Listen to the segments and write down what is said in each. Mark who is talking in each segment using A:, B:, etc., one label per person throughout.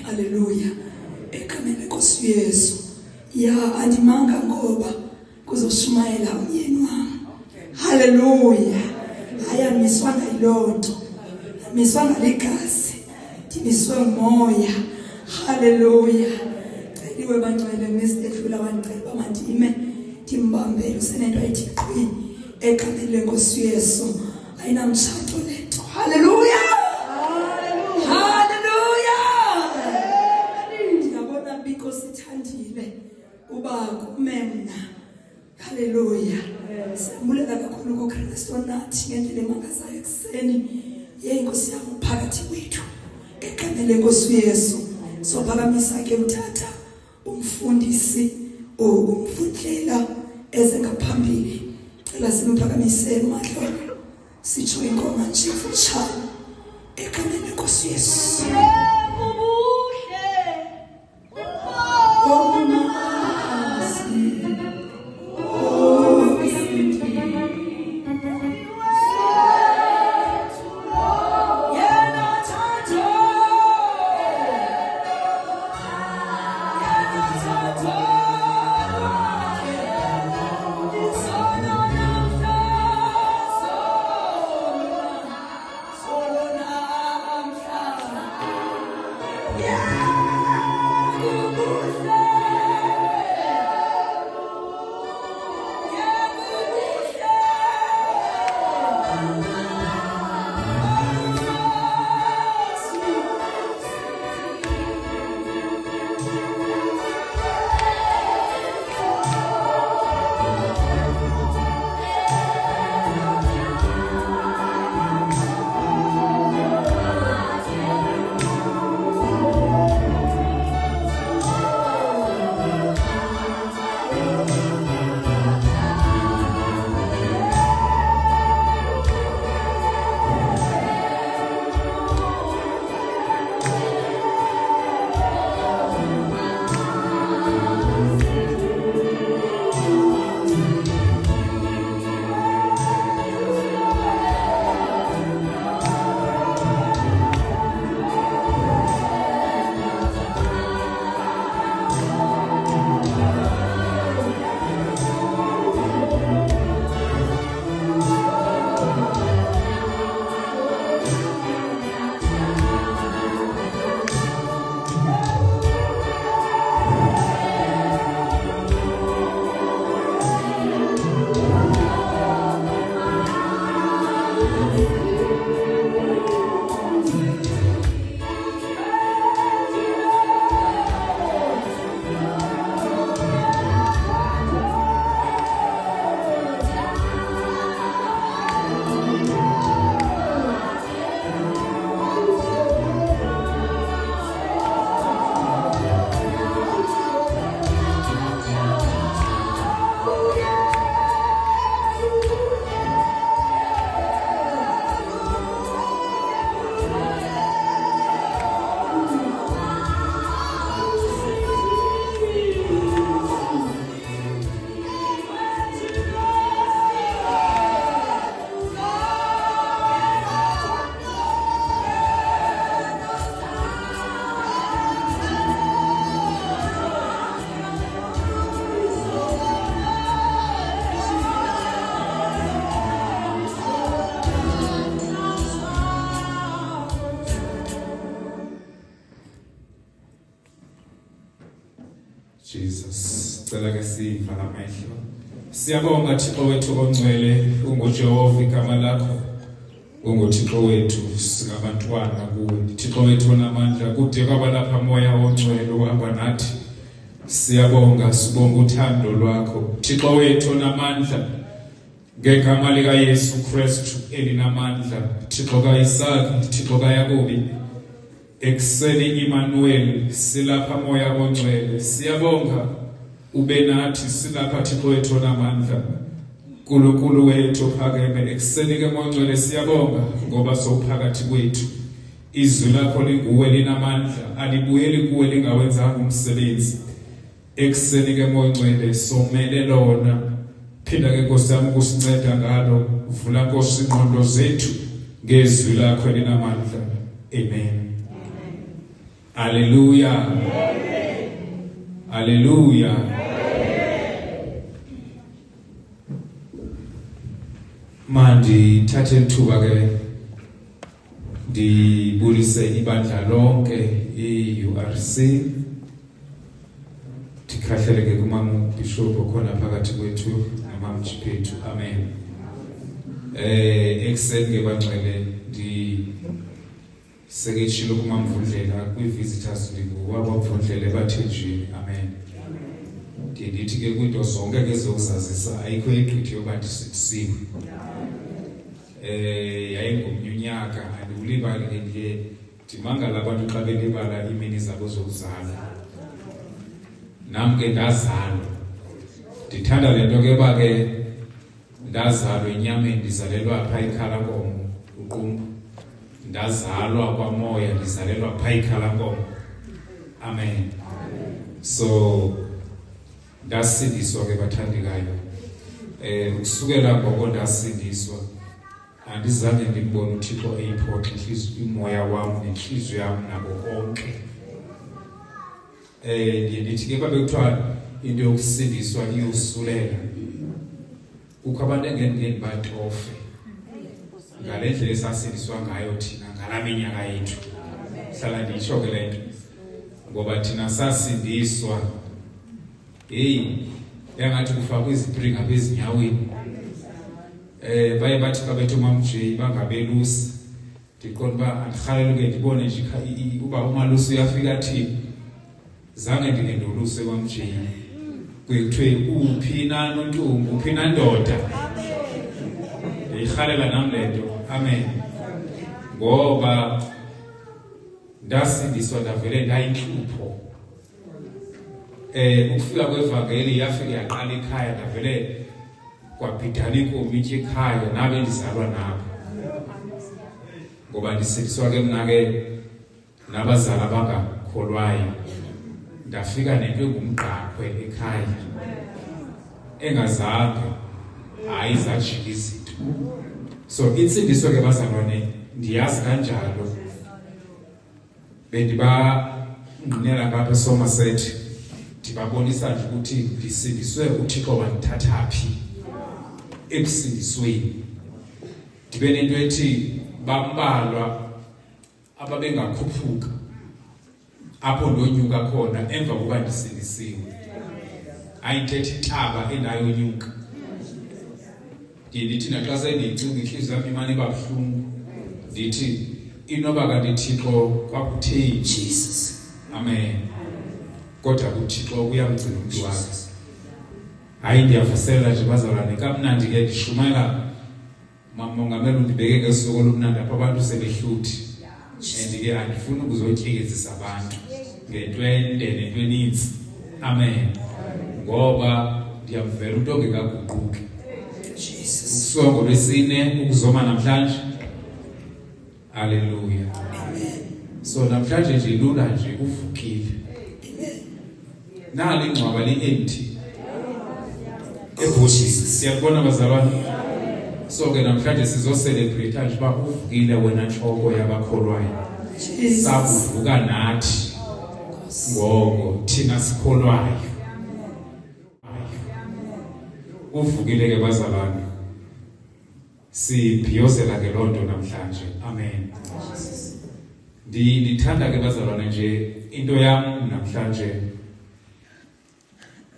A: Hallelujah. Ekamene Nkosi Yesu. Ya andimanga ngoba kuzoshumayela umyeni wami. Hallelujah. Ayamiswanga ilonto. Miswanga ligazi. Dimiswe umoya. Hallelujah. Celiwe bangcwele ngesidlula bangceba mandime timbambele usenento ayithi qwi ekamene lenkosi Yesu. Ayinamthatho lento. Hallelujah. Kumemna. Hallelujah. Sibulela kakhulu kuKristu nathi ngendlela emangazayo ekseni. Yenkosi yami phakathi kwethu. Ekamele Nkosi Yesu. Sophakamisa ke uthatha umfundisi umfundlela eze ngaphambili. Cela simphakamise uMadlolo. Sitsho ingoma nje futhana. Ekamele Nkosi Yesu.
B: Jesus, cela ke sivala amehlo. Siyabonga Thixo wethu ongcwele, unguJehova igama lakho. UnguThixo wethu singabantwana kuwe. Thixo wethu onamandla kude kwaba lapha moya ongcwele uhamba nathi. Siyabonga sibonga uthando lwakho. Thixo wethu onamandla ngegama lika Yesu Kristu elinamandla. Thixo kaIsaki, Thixo kaYakobi. Ekseni Emmanuel silapha moya ongcwele. Siyabonga ube nathi silapha Thixo wethu onamandla. Nkulunkulu wethu phakeme ekseni ke mongcwele siyabonga ngoba sowuphakathi kwethu. Izwi lakho linguwe linamandla, alibuyeli kuwe lingawenzanga umsebenzi. Ekseni ke mongcwele somele lona. Phinda ke Nkosi yami ukusinceda ngalo. Vula Nkosi ingqondo zethu ngezwi lakho linamandla. Amen. Hallelujah. Hallelujah. Mandi thathe ithuba ke ndibulise ibandla lonke iURC. Ndikhahlele ke kumama Bishop okhona phakathi kwethu nomama Chiphethu. Amen. Ekseni ke bangcwele seketshilo kumamvundlela kwi-visitors ndikuwabamvundlela ebathenjini. Amen. Ndithi ke kwinto zonke ke zokuzazisa ayikho igqithi yoba ndisisiwe. Yayingumnyaka andiwulibali ke nje ndimangala abantu xa belibala imini zabo zokuzala. Nam ke ndazalwa. Ndithanda le nto ke ba ke ndazalwa enyameni ndizalelwa phaa eKhalankomo uqumbu. Ndazalwa kwamoya ndizalelwa phaa eKhalankomo. Amen. So ndasindiswa ke bathandekayo. Ukusukela ngoko ndasindiswa andizange ndimbone uThixo eyiphoxa inhliziyo imoya wami nenhliziyo yami nabo konke. Ndithi ke babe kuthiwa into yokusindiswa iyosulela. Kukho abantu engeke batofe ngale ndlela esasindiswa ngayo thina ngala minyaka yethu. Hlala nditsho ke le nto ngoba thina sasindiswa yangathi kufakwe izipringa bezinyaweni. Baye bathi babethu mamje bangabelusi. Ndiqonda uba andikhalele ke ndibone nje uba umalusi uyafika thini. Zange ndinendoluse kwamje. Kuthiwe uphi na nontombi uphi na ndoda. Ndiyikhalela nami le nto. Amen. Ngoba ndasindiswa ndavele ndayinhlupho. Ukufika kwevangeli yafika yaqala ekhaya ndavele kwabhidana inkomo itye ekhaya nabe ndizalwa nabo. Ngoba ndisindiswa ke mna ke nabazali abangakholwayo. Ndafika nento engumqaqwe ekhaya engazange hayi zajika izinto. So insindiso ke bazalwane ndiyazi kanjalo. Bendibangqinela ngapha eSomerset ndibabonisa nje ukuthi ndisindiswe uThixo wandithatha phi ekusindisweni. Ndibe nento ethi bambalwa ababengakhuphuka apho ndonyuka khona emva kokuba ndisindisiwe. Ayithethe ixaba endayonyuka. Ndithi naxa sendicinga inhliziyo yami imane ibabuhlungu. Ndithi inoba kanti Thixo kwakutheni.
A: Jesus.
B: Amen. Kodwa uThixo uyamgcina umuntu wakhe. Hayi ndiyavuselela nje bazalwane kamnandi ke ndishumayela mamongameli undibeke ke usuku olumnandi apha abantu sebehluthi. Ke andifuni ukuzotyekezisa abantu ngento ende nento eninzi. Amen. Ngoba ndiyamvela into ongekaguquki.
A: Jesus.
B: Ukusuka ngolwesine ukuzoma namhlanje. Hallelujah.
A: Amen.
B: So namhlanje nje lula nje uvukile.
A: Amen.
B: Nali ingcwaba li-empty. Jesus. Siyabona bazalwane. So ke namhlanje sizocelebrate nje ba uvukile wena nhloko yabakholwayo.
A: Jesus.
B: Savuka nathi. Ngoko thina sikholwayo. Uvukile ke bazalwane. Sibhiyozela ke lonto namhlanje. Amen. Ndithanda ke bazalwane nje into yami namhlanje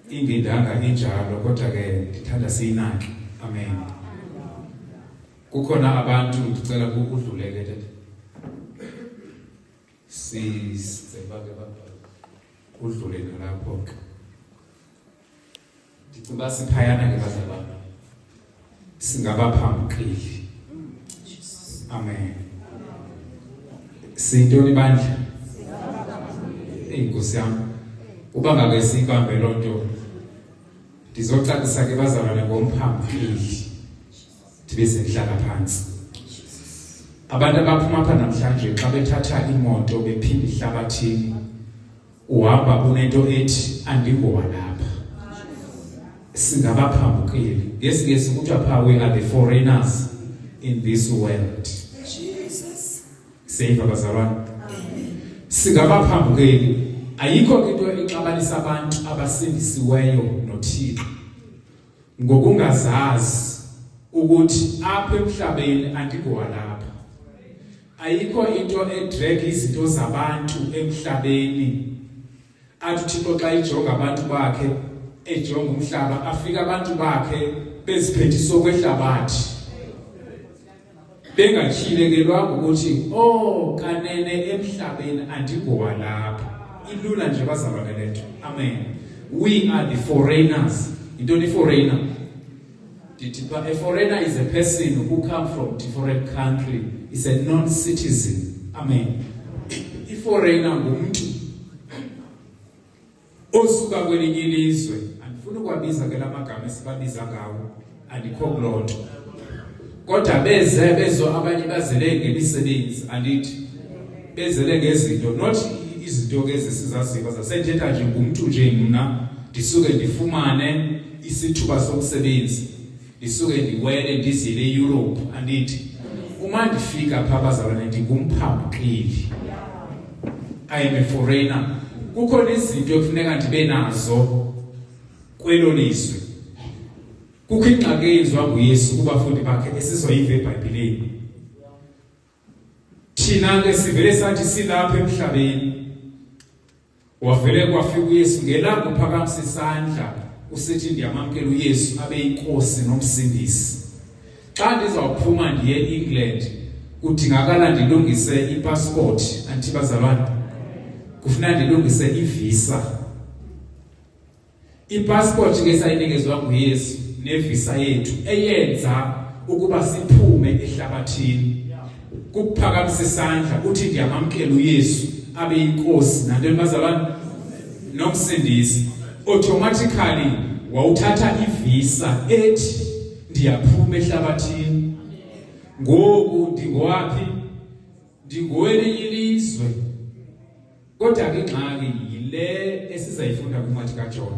B: ingidanga injalo kodwa ke ngithanda siyinake. Amen. Kukhona abantu ngicela ukudluleke le. Sizebake baba. Udlule lapho. Ngicela siphayana ke bazalwane. Singabaphambukeli. Amen. Sintoni bandla? Inkosi yami. Uba ngabe sibambe lonto. Ndizocacisa ke bazalwane ngomphambukeli. Dibese ngihlala phansi. Abantu abaphuma apha namhlanje xa bethatha imoto bephinda ihlabathini uhamba unento ethi andingowa lapha. Singabaphambukeli. Ngesi kuthiwa pha we are the foreigners in this world.
A: Jesus.
B: Save abazalwane. Singabaphambukeli. Ayikho into exabanisa abantu abasindisiweyo noThixo. Ngokungazazi ukuthi apha emhlabeni andingowa lapha. Ayikho into edrag izinto zabantu emhlabeni. Athi uThixo xa ijonga abantu bakhe ejonga umhlaba afika abantu bakhe beziphethisa okwehlabathi. Bengachilekelwa ukuthi kanene emhlabeni andingowa lapha. Ilula nje bazalwane lethu. Amen. We are the foreigners. Into ni foreigner. A foreigner is a person who comes from different country. Is a non-citizen. Amen. A foreigner ngumuntu osuka kwelinye ilizwe. Andifuna ukwabiza ke lamagama esibabiza ngawo. Andikho kulonto. Kodwa bezo abanye bazele ngemisebenzi andithi bezele ngezinto not izinto ke zesizaziba zasethetha nje ngumuntu nje mina ndisuke ndifumane isithuba somsebenzi ndisuke ndiwele ndizile eEurope andithi uma ndifika pha bazalwane ndingumphambukeli. I am a foreigner. Kukhona izinto ekufuneka ndibe nazo kwelo lizwe. Kukho ingxaki eyenzwa nguYesu kubafundi bakhe esizoyiva eBhayibhelini. Thina ke sivele sathi silapha emhlabeni. Wavele kwafika uYesu ngelapho phakamisa isandla usithi ndiyamamkela uYesu abe inkosi nomsindisi. Xa ndizawuphuma ndiye eEngland kudingakala ndilungise ipassport anti bazalwane. Kufuneka ndilungise ivisa. Ipassport ke sayinikezwa nguYesu nevisa yethu eyenza ukuba siphume ehlabathini. Kuphakamisa isandla uthi ndiyamamkela uYesu abe inkosi nanto bazalwane nomsindisi. Automatically wawuthatha ivisa ethi ndiyaphuma ehlabathini. Ngoku ndingowaphi? Ndingoweli ilizwe. Kodwa ke ingxaki yile esizayifunda kwincwadi kaJona.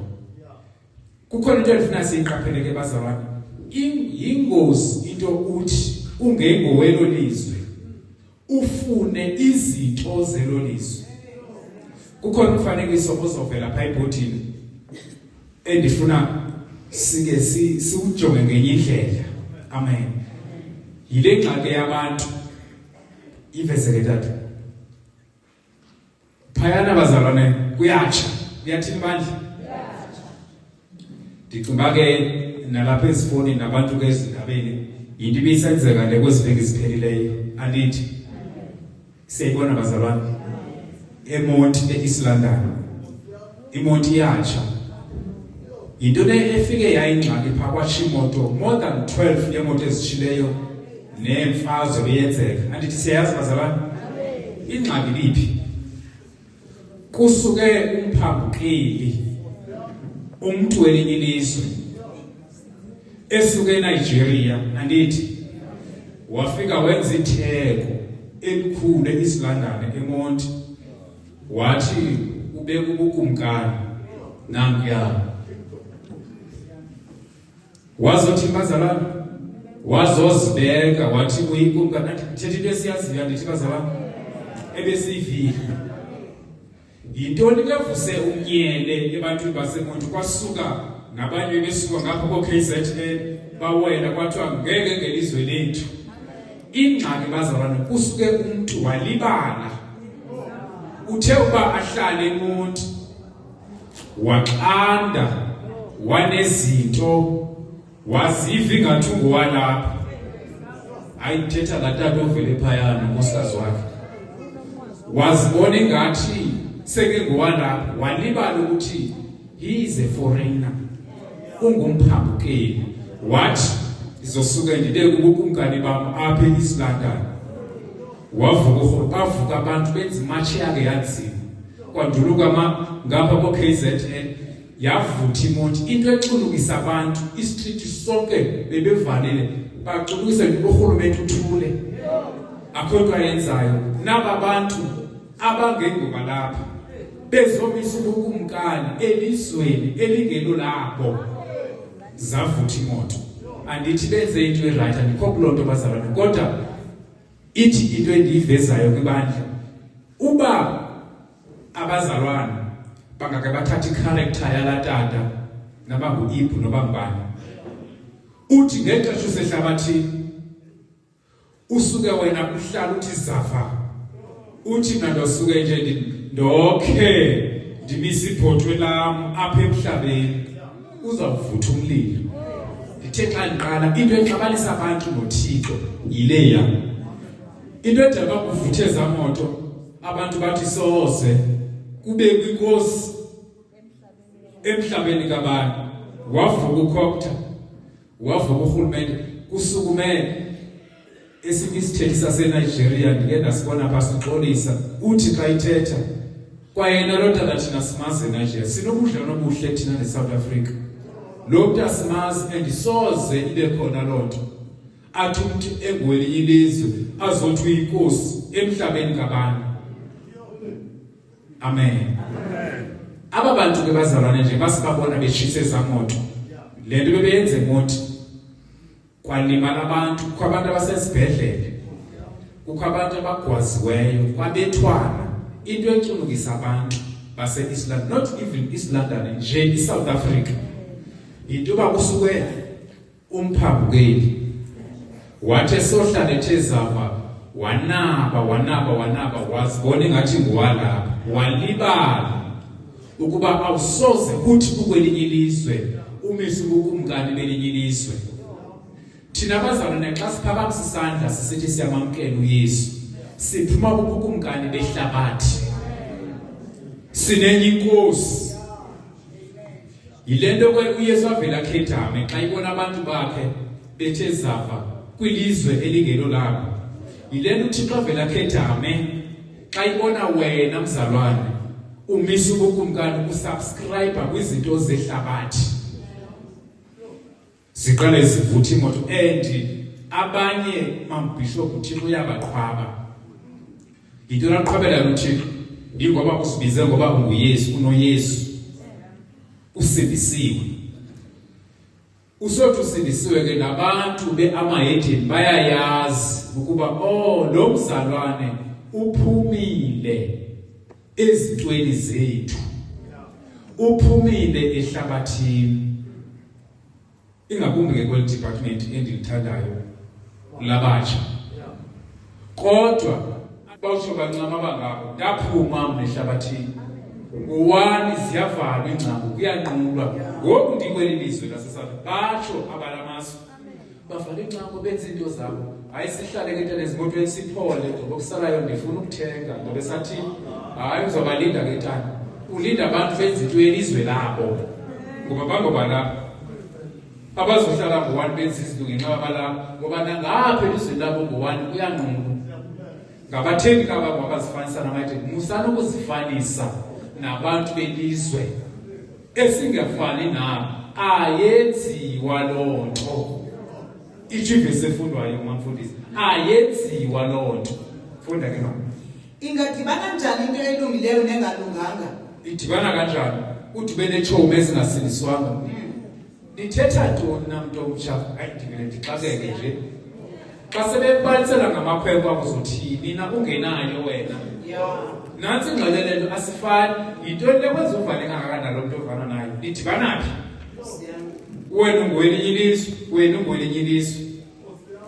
B: Kukhona into endifuna siyiqaphele ke bazalwane. Ingozi into uthi ungengowelo lizwe ufune izinto zelo lizwe. Kukhona umfanekiso ozovela pha ebhodini endifuna sike siujonge ngenye indlela. Amen. Yile ngxaki yabantu iveseke tathu. Phayana bazalwane kuyatsha. Kuyathini bandla? Ndicinga ke nalapha ezifoni nabantu ke ezindabeni into ibisenzeka le kweziveki ziphelileyo andithi siyayibona bazalwane. Emonti eEast London imonti yatsha. Into le efike yayingxaki pha kwaShimoto more than 12 yemoto ezitshileyo nemfazwe beyenzeka. Andithi siyazi bazalwane. Ingxaki liphi? Kusuke umphambukeli umuntu welinye ilizwe esuke eNigeria andithi wafika wenza itheko elikhulu eEast London eMonti wathi ubeka ubukumkani nankuya wazothi bazalwane wazozibeka wathi uyikumkani thetha into esiyaziyo andithi bazalwane ebesiyivile. Yintoni levuse umnyele ebantwini baseMonti kwasuka nabanye besuka ngapha koKZN bawela kwathiwa ngeke ngelizwe lethu. Ingxaki bazalwane kusuke umuntu walibala uthe uba ahlale eMonti waqanda wanezinto waziva ingathi ungowalapha ayithetha latata ovele phayana nkosikazi wakhe wazibona ingathi seke ngowalapha walibala ukuthi he is a foreigner ungumphambukeli wathi izosuka ndibeke ubukumkani bam apha eEast London wavuka abantu benza imatshi yakhe yanzima kwanduluka ngapha ko KZN yavutha imoto into eculukisa abantu istreet sonke bebevalile bacukise urhulumente uthule akho nto ayenzayo naba bantu abangenguba lapha bezomisa ubukumkani elizweni elingelo labo zavutha imoto andithi benze into eright andikho kuloo nto bazalwane kodwa ithi into endiyivezayo kwibandla uba abazalwane bangake bathatha i-character yalatata nabangu-Ibu noba ngubani uthi ngexesha usehlabathini usuke wena uhlala uthi zafa uthi mna ndosuke nje ndokhe ndimise ibhotwe lam apha emhlabeni uzawuvutha umlilo ndithe xa ndiqala into exabanisa abantu noThixo yileya into edala kuvuthe eza moto abantu bathi soze kube kwinkosi emhlabeni kabantu wavuka ukhokta wavuka urhulumente kusukume esinye isithethi saseNigeria ndike ndasibona pha sixolisa uthi xa ithetha kwayena lo tata thina simazi eNigeria sinobudlelwane obuhle thina neSouth Africa lo mntu asimazi andisoze ibe khona loo nto athi umntu engwelinye ilizwe azothi uyinkosi emhlabeni kabantu amen aba bantu ke bazalwane nje basibabona beshisa ezamoto le nto bebenze emoto kwalimala abantu kwabantu abasesibhedlele kukho abantu abagwaziweyo kwabethwana into eculukisa abantu base-East London not even East London nje iSouth Africa into bakusuke umphambukeli wathi esohlala ethezapha wanaba wazibona ngathi ngowalapha walibala ukuba awusoze uthi ukwelinye ilizwe umise ubukumkani belinye ilizwe thina bazalwane xa siphakamisa isandla sisithi siyamamkela uYesu siphuma kubukumkani behlabathi sinenye inkosi yile nto uYesu avela khethame xa ibona abantu bakhe bethe zafa kwilizwe elingelo labo yile nto uThixo avela khethame xa ibona wena mzalwane umisa ubukumkani usubscribe kwizinto zehlabathi siqale sivutha imoto and abanye mambishop uThixo uyabaqhwaba into laqhwabela uThixo ingoba usibize ngoba unguYesu unoYesu usindisiwe usothi usindisiwe ke nabantu beAmahedeni bayayazi ukuba lo mzalwane uphumile ezintweni zethu uphumile ehlabathini ingakumbi ke kweli department endilithandayo labatsha kodwa bawusho kancama bangako ndaphuma mna ehlabathini ngowani ziyavalwa ingcango kuyanqulwa ngoku ndikweli lizwe laseSouth batsho abalamasu bavala ingcango benza into zabo hayi sihlale ke tena ezimotweni siphole ngoba kusalayo ndifuna ukuthenga ngoba sathi hayi uzobalinda ke tana ulinda abantu benza into elizwe labo ngoba bangoba lapha abazohlala ngowani benza izinto ngenxa yabalapha ngoba nangapha elizweni labo ngowani kuyanqulwa ngabathengi kababo abazifanisa namayedeni musana ukuzifanisa nabantu belizwe esingafani nabo ayenziwa loo nto ijivese efundwayo umfundisi ayenziwa loo nto funda ke mama
C: ingadibana njani into elungileyo nengalunganga
B: idibana kanjani udibene etshomi ezingasindiswanga ndithetha ntoni na mntu omtsha ayidibele ndixakeke nje xa sebebalisela ngamakhwenkwe akuzothini na ungenayo wena nantsi ingxelelelo asifani yintoni lekwenza uvane kangakanalo mntu ovana nayo nidibana phi wena ungwelinye ilizwe wena ungwelinye ilizwe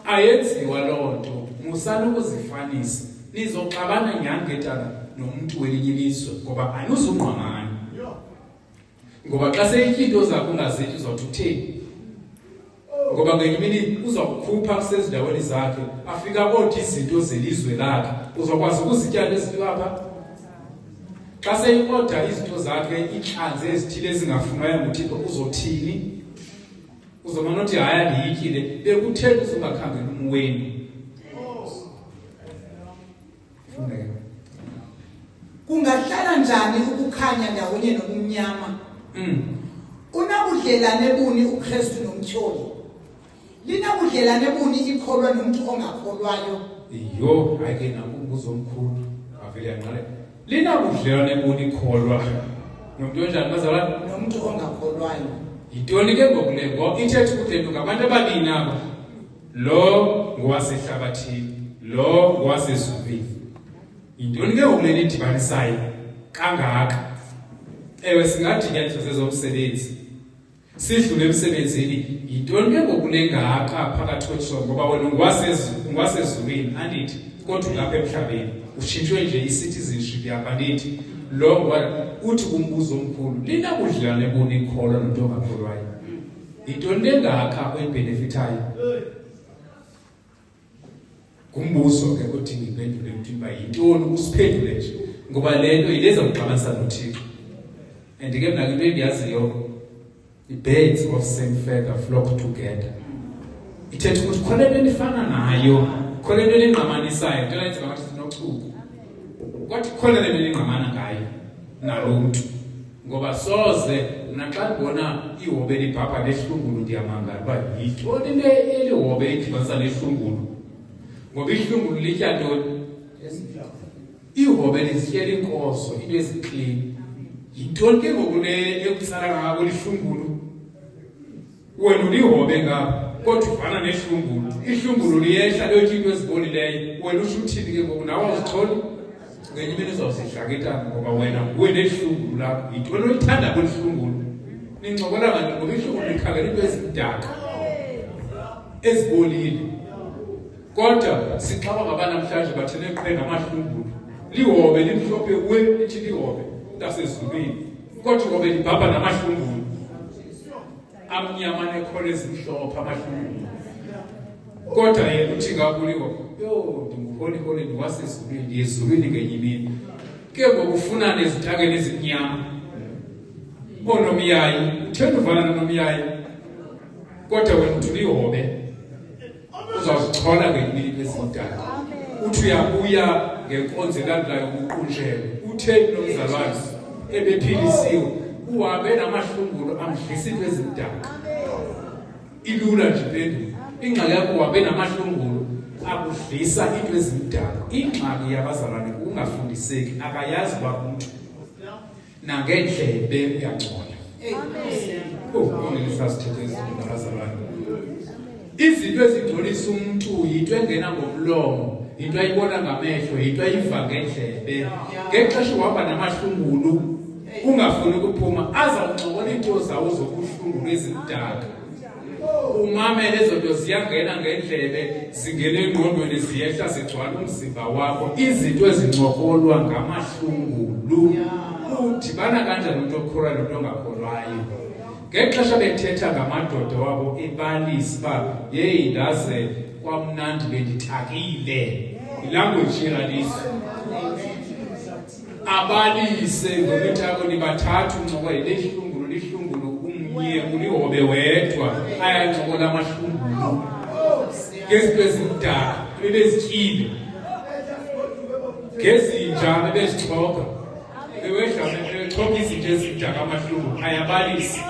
B: ayenziwa loo nto musana ukuzifanisa nizoxabana nyangetana nomuntu welinye ilizwe ngoba anizungqamani ngoba xa seyinto zakho ungazithi uzawuthi utheni ngoba ngenye imini uzokukhupha kusezindaweni zakhe afika kodwa izinto zelizwe lakhe uzokwazi ukuzitya lezinto apha xa seyikoda izinto zakhe inhlanzi ezithile ezingafunwayo nguThixo uzothini uzomana uthi haya ndiyityile bekutheni uzungakhangela umweni fundeka
C: kungahlala njani ukukhanya ndawonye nobumnyama unabudlelane buni uKristu nomtyholi linabudlelane buni ikholwa nomuntu ongakholwayo
B: iyo ayike nakumbuzo omkhulu avele yanqale linabudlelane buni ikholwa nomuntu onjani bazalwane
C: nomuntu ongakholwayo
B: yintoni ke ngokule ngoba ithethe ukuthi le ngabantu ababini aba lo ngowasehlabathini lo ngowasezulwini yintoni ke ngokule lidibanisayo kangaka ewe singathi ngenzo zezomsebenzi sidlule emsebenzini yintoni ke ngokule ngaka phakathi kwethu ngoba wena ngowasezulwini andithi kodwa ngapha emhlabeni ushintshwe nje i-citizenship yakho andithi lo uthi kumbuzo omkhulu linabudlelane buni ikholwa nomuntu ongakholwayo yintoni engaka kwenbenefitayo kumbuzo ke kodinga impendulo emntwini uba yintoni usiphendule nje ngoba le nto yileza kuxabanisa noThixo and ke mna into endiyaziyo the-birds of same feather flock together ithetha ukuthi khona into endifana nayo khona into endingqamanisayo into layenza ngathi sinochuku kwathi khona le nto endingqamana ngayo nalo mntu ngoba soze mna xa ndibona ihobe libhabha lehlungulu ndiyamangala uba yintoni into elihobe idibanisa lehlungulu ngoba ihlungulu litya ntoni ihobe lizityela inkozo into eziklini yintoni ke ngoku le ekutsala ngako lihlungulu wena ulihobe ngapha kodwa ufana nehlungulu ihlungulu liyehla liyotya into ezibolileyo wena usho uthini ke ngoku nawe awuzicholi ngenye imini uzawuzihlaketana ngoba wena nguwe nehlungulu lakho yintoni oyithanda kwelihlungulu nincokola ngani ngoba ihlungulu likhangela into ezimdaka ezibolile kodwa sixaba ngabanamhlanje bathele qhe ngamahlungulu lihobe limhlophe kuwe lithi lihobe lasezulwini kodwa ngoba libhabha namahlungulu amnyama nekhona ezimhlophe amahlungulu kodwa yena uthi ngakuliwo yo ndinguholikoli ndiwasezulwini ndiyezulwini ngenye imini ke ngokufuna nezitakeni ezimnyama oonomyayi uthenda uvana nonomyayi kodwa wena uthi ulihobe uzawuzichola ngenye imini ezimdaka uthi uyabuya ngenkonzo elandelayo uqunjelwe utheni nomzalwane ebephilisiwe uhambe namahlungulu amdlisa into ezimdaka ilula nje impendulo ingxaki yakho uhambe namahlungulu akudlisa into ezimdaka ingxaki yabazalwane ungafundiseki akayazi uba umntu nangendlebe uyangcola ngelisasithethe izinto nabazalwane izinto ezingcolisa umuntu yinto engena ngomlomo yinto ayibona ngamehlo yinto ayiva ngendlebe ngexesha uhamba namahlungulu ungafuni ukuphuma azawuncokola into zawo zokuhlungulu ezimdaka umamele ezo nto ziyangena ngendlebe zingena engqondweni ziyehla zigcwala umzimba wakho izinto ezincokolwa ngamahlungulu udibana kanjani umuntu okholwayo nomuntu ongakholwayo ngexesha bethetha ngamadoda wabo ebalisa uba yeyi ndaze kwamnandi bendithakile ilanguage yelalisa abalise ngomithako nibathathu uncokola lihlungulu umnye ulihobe wedwa ayancokola amahlungulu ngezinto ezimdaka bebezityile ngezinja bebezixhoka bewehla bexhoka izinto ezimdaka amahlungulu ayabalisa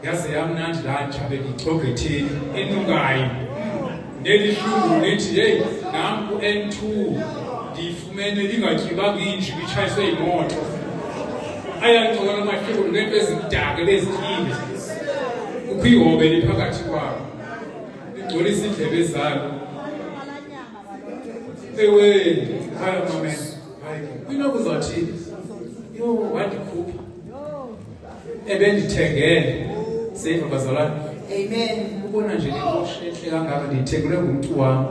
B: yaze yamnandi lanja bendixhoga etheni enungayo nelihlungulu lithi heyi nam ku-N2 ndiyifumene lingatyibanga inji litshayiswe yimoto ayancokola amahlungulu ngento ezimdaka bezityile kukho ihobe liphakathi kwabo ligcolisa iindlebe zalo ewe haya mamela hayi kwinokuzawuthini yo wandikhupha ebendithengele seyiva bazalwane
C: amen
B: ubona nje lenhle kangaka ndiyithengelwe ngumntu wam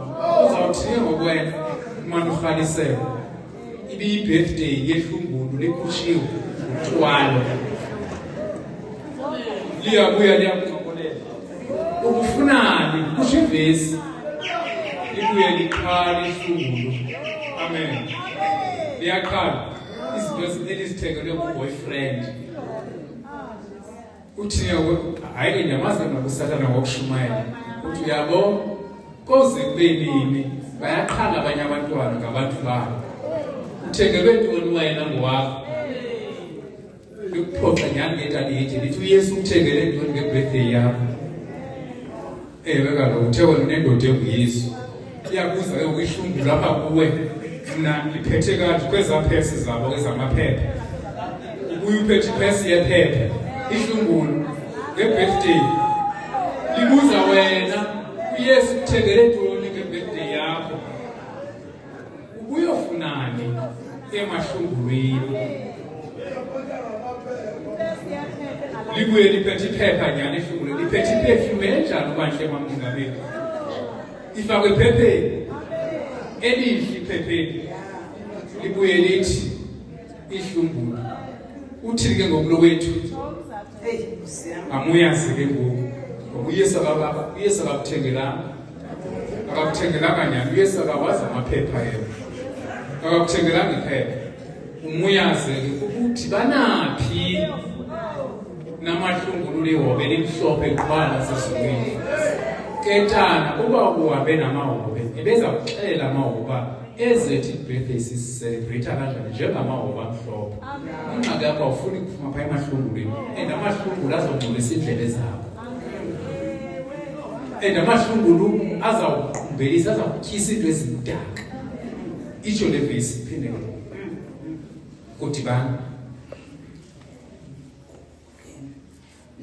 B: uzawuthini ngokwena umane urhalisele ibiyibirthday yehlungulu likhutshiwe twalo liyabuya liyakuncokolela ukufunani kusho ivesi libuye likhala ihlungulu amen liyakhala izinto elizithengelwe nguboyfriend uthi hayi ndiyamazi nokusathana ngokushumayela uthi uyabo koze kube nini bayaqhala abanye abantwana ngabantu babo uthengelwe ntoni wena ngowakho likuphoxa nyani ngetaliyeje lithi uyesu ukuthengele ntoni ngebirthday yakho ewe kaloku uthe wena unendoda enguyesu iyakuza ke ukwihlungulu apha kuwe mna ndiphethe kanje kwezaa phesi zabo ezamaphepha ubuye uphethe iphesi yephepha ihlungulu ngebirthday libuza wena uyesu ukuthengele ntoni ngebirthday yakho ubuyofunani emahlungulweni libuye liphethe iphepha nyani ihlungulu liphethe iperfume enjani ubantle mamongameli ifakwe ephepheni elihle iphepheni libuye lithi ihlungulu uthini ke ngokulo wethu amuyazi ke ngoku ngoba uyesu akakuthengelanga nyani uyesu akawazi amaphepha yena akakuthengelanga iphepha umuyazi ke ukuthi banaphi namahlungulu lihobe limhlophe kuqala sesizweni ketana uba uhambe namahobe ebeza kuxela amahoba ezethi birthday sisicelebrate kanjani njengamahova amhlophe ingxaki yakho awufuni kuphuma phaa emahlungulweni and amahlungulu azongcolisa indlebe zakho and amahlungulu azawuqumbelisa azawutyisa into ezimdaka itsho le vesi iphinde kudibana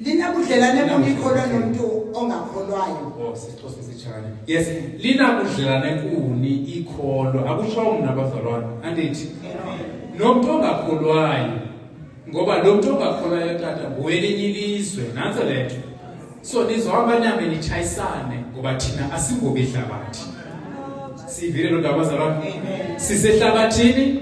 C: linabudlelane bonikholwa nomuntu ongakholwayo
B: sisixhosa sitshane yes linabudlelane kuni ikholo akusho mna bazalwane andithi nomuntu ongakholwayo ngoba lo muntu ongakholwayo tata ngowelinye ilizwe nanso lento so nizohamba nami nitshayisane ngoba thina asingobehlabathi sivile lo ndaba bazalwane sisehlabathini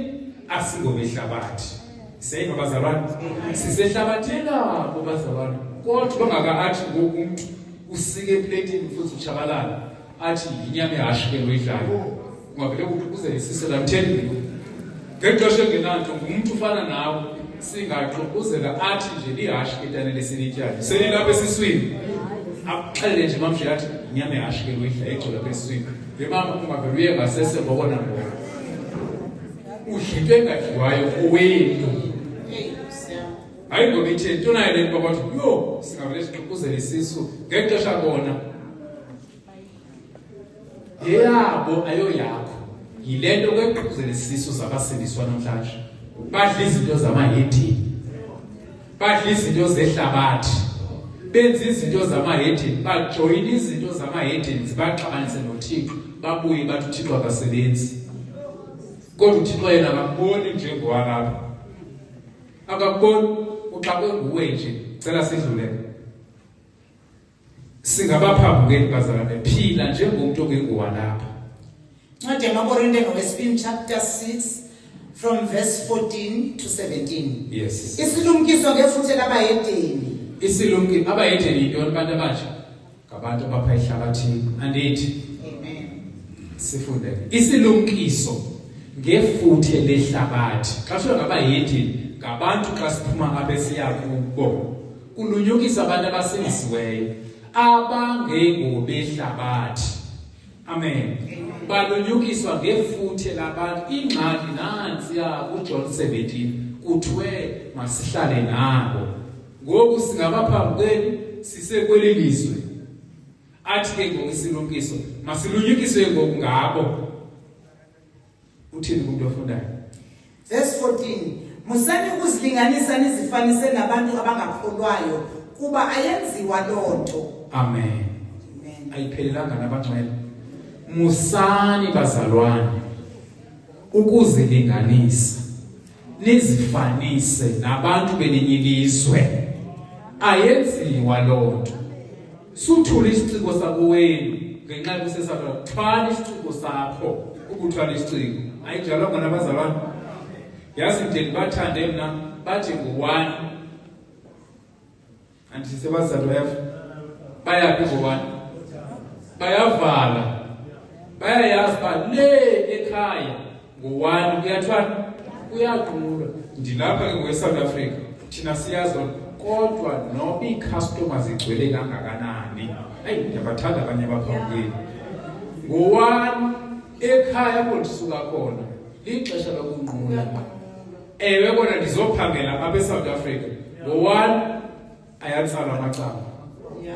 B: asingobehlabathi Save abazalwane sisehlabathini lapho bazalwane kodwa bangakaathi ngokumuntu usike eplatini futhi uchabalala athi inyama ehashe ke oyidlayo ngavele ukuthi sisela mtheni ngexesha engenanto ngumuntu ufana nawe singaxokozela athi nje lihashe ketane lesilityayo selilapha esiswini akuxelele nje mamshe athi inyama ehashe ke oyidlayo egcola lapha esiswini le mama ungavele uye ngasese ngobona ngoba udlitwe engadliwayo owenu hayi ngoba ithe into nayo le nto bathi yo singavele sixokozele isisu ngexesha bona yeyabo ayoyakho yile nto kweqokozele isisu zabasindiswa namhlanje badla izinto zamahedini badla izinto zehlabathi benza izinto zamahedini bajoyina izinto zamahedini zibaxabanise noThixo babuye bathi uThixo akasebenzi kodwa uThixo yena akakuboni njengowalapha akakuboni uxakwe nguwe nje cela sidlule singabaphambukeli bazalwane phila njengomuntu ongengowalapha
C: Ncwadi yamaKorinte ngokwesibini chapter 6 from verse 14 to 17
B: yes
C: isilumkiso ngefuthe labayedeni
B: isilumki abayedeni yintoni abantu abasha ngabantu abapha ehlabathini andithi
C: amen
B: sifunde isilumkiso ngefuthe lehlabathi xa sho ngabayedeni ngabantu xa siphuma apha esiya kubo kulunyukisa abantu abasindisiweyo abangengobehlabathi amen balunyukiswa ngefuthe labantu ingxaki nansi uJohn 17 kuthiwe masihlale nabo ngoku singabaphambukeli sisekwelilizwe athi ke ngokusilumkiso masilunyukiswe ngokungabo uthini umuntu ofundayo
C: verse 14 musani ukuzilinganisa nizifanise nabantu abangakholwayo kuba ayenziwa lonto
B: amen
C: amen
B: ayiphelelanga nabangcwele musani bazalwane ukuzilinganisa nizifanise nabantu belinye ilizwe ayenziwa lonto suthula isiciko sakho wenu ngenxa yokusesakho thwala isiciko sakho ukuthwala isiciko ayinjalo ngana bazalwane yazi nje bathande mina bathi ngo-1 andisebazizathu bayaphi ngo-1 bayavala bayayazi uba le ekhaya ngo-1 kuyaqulwa. Ndilapha ke ngowe-South Africa thina siyazi kodwa noba ii-customers igcwele kangakanani, hayi ndiyabathanda abanye abaphambili, ngo-1 ekhaya apho ndisuka khona lixesha lokunqula. Ewe kona ndizophangela apha eSouth Africa ngo-1 ayatsalwa amacala.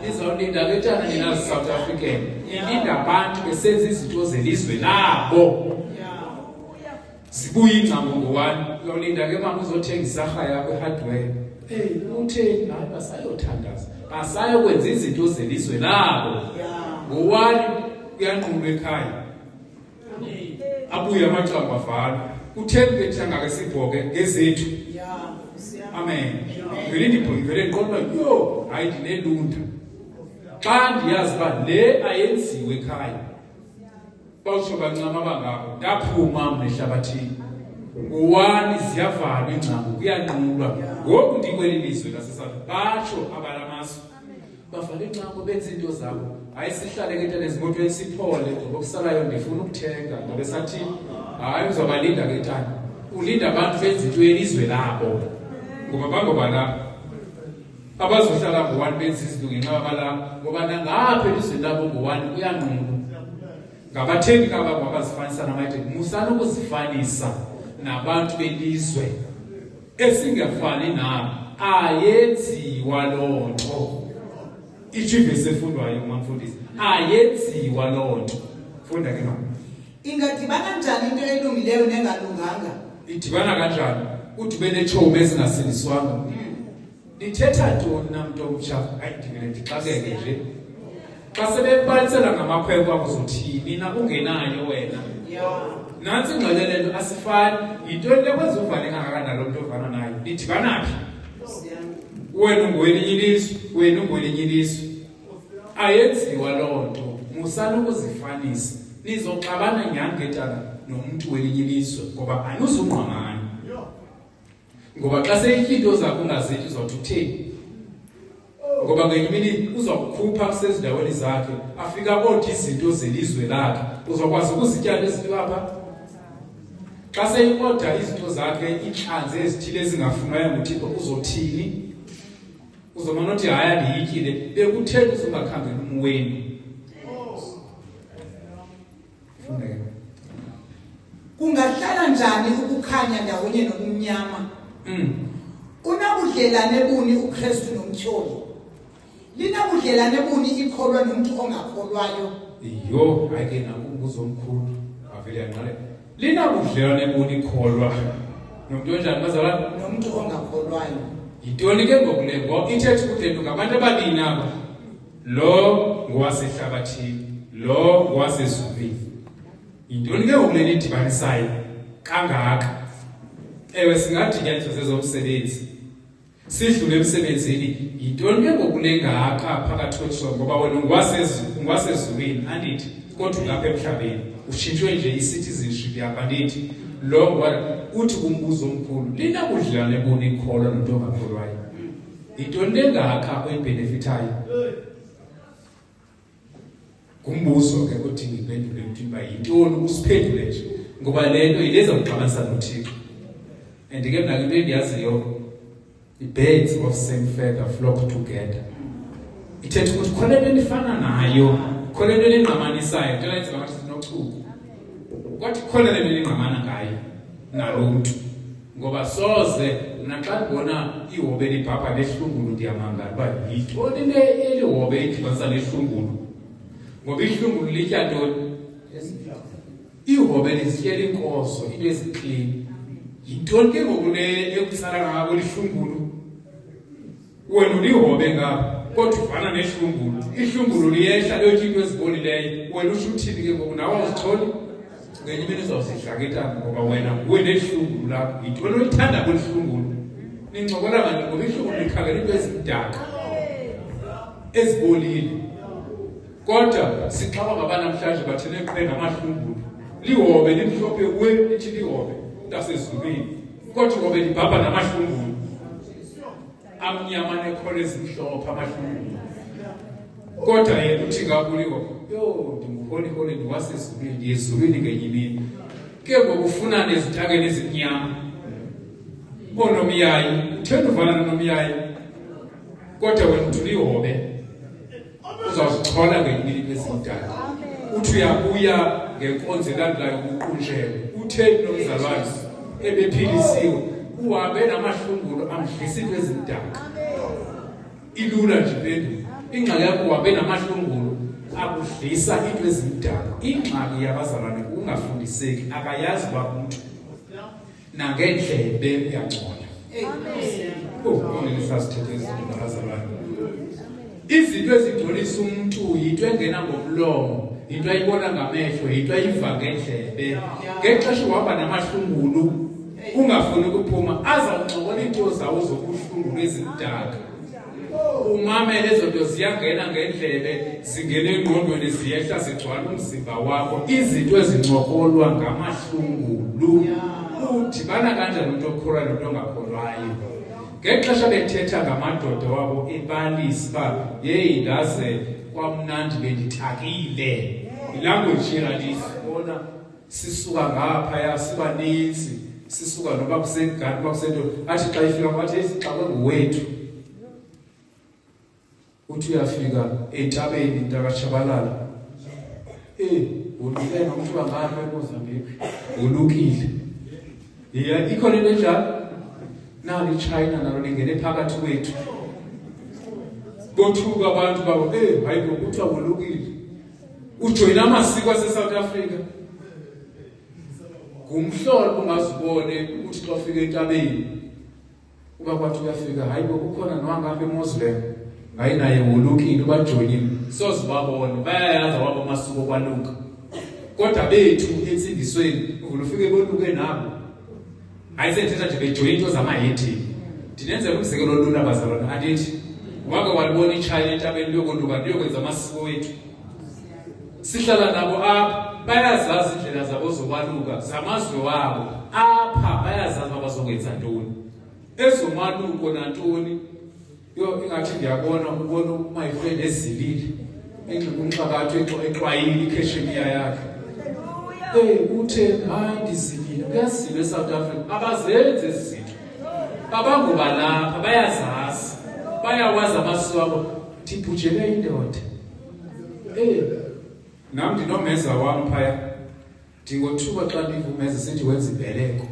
B: Izawulinda ke tana nina South African ilinda abantu besenza izinto zelizwe labo. Sibuye ingcambu ngo-1 uyawulinda ke mama uzothenga isarha yakho e-hardware. Utheni? Hayi basayothandaza, basayokwenza izinto zelizwe labo. Ngo-1 kuyanqulwa ekhaya, abuye amacala avala. Utheni ke thanga ke sibhoke ngezethu. Amen. Vele ndiqonda yo hayi ndinelunda xa ndiyazi uba le ayenziwe ekhaya. Bawutsho bancama bangako ndaphuma mna ehlabathini ngo-1 ziyavalwa ingcambu kuyanqulwa. Ngoku ndikweli lizwe laseSouth batsho abalamasu bavala ingcambu benza into zabo. Hayi sihlale ke tana ezimotweni siphole ngokusalayo ndifuna ukuthenga ngoba sathi hayi uzobalinda ke tana ulinda abantu benza into yelizwe labo ngoba bangoba la abazohlala ngo-1 benza izinto ngenxa yabalapha ngoba nangapha elizweni labo ngo-1 kuyanqulwa. Ngabathengi kababo abazifanisa namayithi musana ukuzifanisa nabantu belizwe esingafani nabo. Ayenziwa loo nto. Ijivesi efundwayo umfundisi ayenziwa loo nto. Funda ke mama.
C: Ingadibana njani into elungileyo nengalunganga?
B: Idibana kanjani? Udibene chobe ezingasindiswanga. Ndithetha ntoni na mntu omtsha? Hayi ndivele ndixakeke nje. Xa sebebalisela ngamakhwenkwe akuzothini na ungenayo wena. Nantsi ingxelelelo asifani. Yintoni le kwenza uvane kangakanani lo mntu ovana nayo? Nidibana phi? Wena ungowelinye ilizwe, wena ungowelinye ilizwe. Ayenziwa loo nto. Musana ukuzifanisa. Nizoxabana nyani ngetala nomuntu welinye ilizwe ngoba anuzungqamani. Ngoba xa seyinto zakho ungazithi uzawuthi utheni? Ngoba ngenye imini uzokukhupha kusezindaweni zakhe afika kodwa izinto zelizwe lakhe uzokwazi ukuzityala ezinto lapha. Xa seyikoda izinto zakhe inhlanzi ezithile ezingafunwayo nguThixo uzothini? Uzomana uthi hayi andiyityile bekutheni uzongakhangela umweni. Fundeka.
C: Kungahlala njani ukukhanya ndawonye nobumnyama? Unabudlelane buni uKristu nomtyholi? Linabudlelane buni ikholwa nomuntu ongakholwayo?
B: Iyo ake nakumbuzo omkhulu avele yanqale. Linabudlelane buni ikholwa nomuntu onjani bazalwane?
C: Nomuntu ongakholwayo.
B: Yintoni ke ngokule ngoba ithethe ukuthi ngabantu ababini aba. Lo ngowasehlabathini, lo ngowasezulwini. Yintoni ke ngokule lidibanisayo kangaka? Ewe singadinyaniswa zezomsebenzi. Sidlule emsebenzini. Yintoni ke ngokule ngaka phakathi kwethu ngoba wena ungwasezulwini andithi kodwa ulapha emhlabeni. Ushintshwe nje i-citizenship yakho andithi. Lo uthi kumbuzo omkhulu linabudlelane buni ikholwa nomuntu ongakholwayo? Yintoni lengaka oyibhenefithayo? Kumbuzo ke kodinga iphendule ukuthi uba yintoni usiphendule nje ngoba lento ileza ukuxabanisa noThixo. And ke mna into endiyaziyo the-birds of same feather flock together. Ithetha ukuthi khona into endifana nayo, khona into endingqamanisayo, into eyenza ngathi sinochuku. Kwathi khona le nto endingqamana ngayo nalo mntu ngoba soze mna xa ndibona ihobe libhabha lehlungulu ndiyamangala uba yintoni le elihobe idibanisa lehlungulu ngoba ihlungulu litya ntoni? Ihobe lizityela inkozo, into eziklini. Yintoni ke ngoku le ekutsala ngabo lihlungulu? Wena ulihobe ngapha kodwa ufana nehlungulu. Ihlungulu liyehla liyotya into ezibolileyo. Wena usho uthini ke ngoku nawe awuzitholi? Ngenye imini uzawuzidla ke tana ngoba wena nguwe nehlungulu lakho. Yintoni olithanda kwelihlungulu? Nincokola kanti ngoba ihlungulu likhangela into ezimdaka ezibolile. Kodwa sixaba ngaba namhlanje bathele qhe ngamahlungulu. Lihobe limhlophe kuwe lithi lihobe lasezulwini. Kodwa ngoba libhabha namahlungulu. amnyama nekhona ezimhlophe amahlungu. Kodwa yena uthi ngakuliwa, yo ndinguholy ndiwasezulwini, ndiyezulwini ngenye imini. Ke ngokufuna nezitakeni ezimnyama. Onomyayi, uthanda uvala nonomyayi. Kodwa wena uthi ulihobe. Uzawuzichola ngenye imini ezimdaka. Uthi uyabuya ngenkonzo elandelayo kuqunjelwe. Utheni nomzalwane ebephilisiwe. Uhambe namahlungulo amdlisa into ezimdaka. Ilula nje phendulo. Ingxaki yakho uhambe namahlungulo akudlisa into ezimdaka. Ingxaki yabazalwane ungafundiseki, akayazi uba umuntu nangendlebe uyangcola. Ngisasithethe izinto nabazalwane. Izinto ezingcolisa umuntu yinto engena ngomlomo, yinto ayibona ngamehlo, yinto ayiva ngendlebe. Ngexesha uhamba namahlungulu ungafuni ukuphuma, azawuncokola into zawo zokuhlungulu ezimdaka. Umamele lezo nto ziyangena ngendlebe, zingena engqondweni, ziyehla zigcwala umzimba wakho. Izinto ezincokolwa ngamahlungulu. Udibana kanjani umuntu okholwayo nomuntu ongakholwayo? Ngexesha bethetha ngamadoda wabo ebalisa uba yeyi ndaze kwamnandi bendithakile. Ilanguage yalibona sisuka ngaphaya sibanintsi, sisuka noba kusengane noba kusento. Athi xa ifika bathi esixakwe nguwethu. Uthi uyafika entabeni ntakatshabalala. Uluke nomuntu wangapha eMozambique. Ulukile. Ikhona into enjalo. Nalo iChina nalo lingene phakathi kwethu. Bothuka abantu babo, hayi kuthiwa ulukile. Ujoyina amasiko ase-South Africa. Ngumhlolo ungazibone ukuthi xa ufika entabeni. Uba kwathi uyafika, hayi kukhona nowangapha eMoslem. Hayi naye ulukile ubajoyinile. Sozibabona, bayayazi wabo amasiko kwaluka. Kodwa bethu ensindisweni, uvulufike boluke nabo. Ayisenthetha nje bejoyina into zamahedi. Ndinenzela umzekelo olula bazalwana andithi wake walibona iChina entabeni liyokoluka liyokwenza amasiko wethu. Sihlala nabo apha bayazazi indlela zabo zokwaluka zamazwe wabo. Apha bayazazi abazokwenza ntoni. Ezomaluko nantoni. Yo ingathi ndiyabona ubona my friend ezilile. Unxakatho exwayile ikheshemiya yakhe. Uthe hayi ndizilile. Kuyazilwa eSouth Africa abazenze izinto. Abangoba lapha bayazazi. Bayawazi amasiko abo. Tipujele indoda. Nami ndinomeza wami phaya. Ndingothuba xa ndivumeza sithi wenza imbeleko.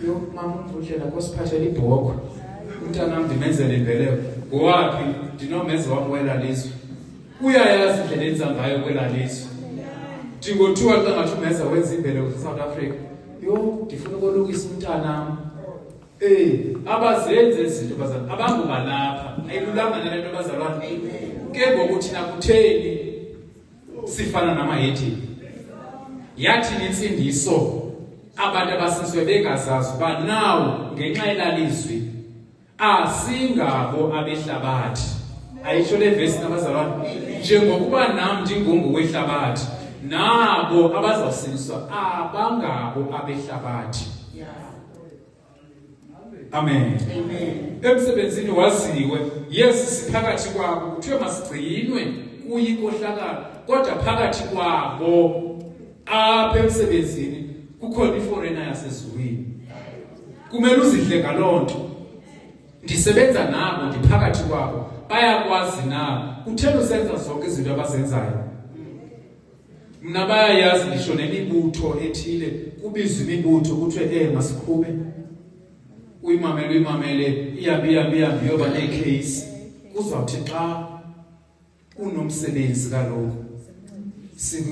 B: Yo mama umvuthela kosiphathela ibhokhwe. Umntanami ndimenzele imbeleko. Ngowaphi ndinomeza wami welalizwe. Uyayazi indlela enza ngayo kwelalizwe. Ndingothuka xa ngathi umeza wenza imbeleko eSouth Africa. Yo ndifuna ukolukisa umntanami. Abazenze izinto bazalwane abangoba lapha. Ayilulanga nale nto bazalwane. Ke ngokuthi nakutheni sifana namahedi. Yathi insindiso abantu abasiswe bengazazi uba nawo ngenxa yelalizwe asingabo abehlabathi. Ayisho le verse nabazalwane njengokuba nami ndingungu wehlabathi nabo abazawusindiswa abangabo abehlabathi. Amen. Emsebenzini waziwe yes siphakathi kwabo kuthiwe masigcinwe kuyinkohlakalo kodwa phakathi kwabo apha emsebenzini kukhona iforeigner yasezulwini. Kumele uzidle ngalonto. Ndisebenza nabo ndiphakathi kwabo bayakwazi nabo kuthena usenza zonke izinto abazenzayo. Mina bayayazi ngisho nemibutho ethile kubizwa imibutho kuthiwe masikhube uyimamele ihambe yoba necase kuzawuthi xa unomsebenzi kaloku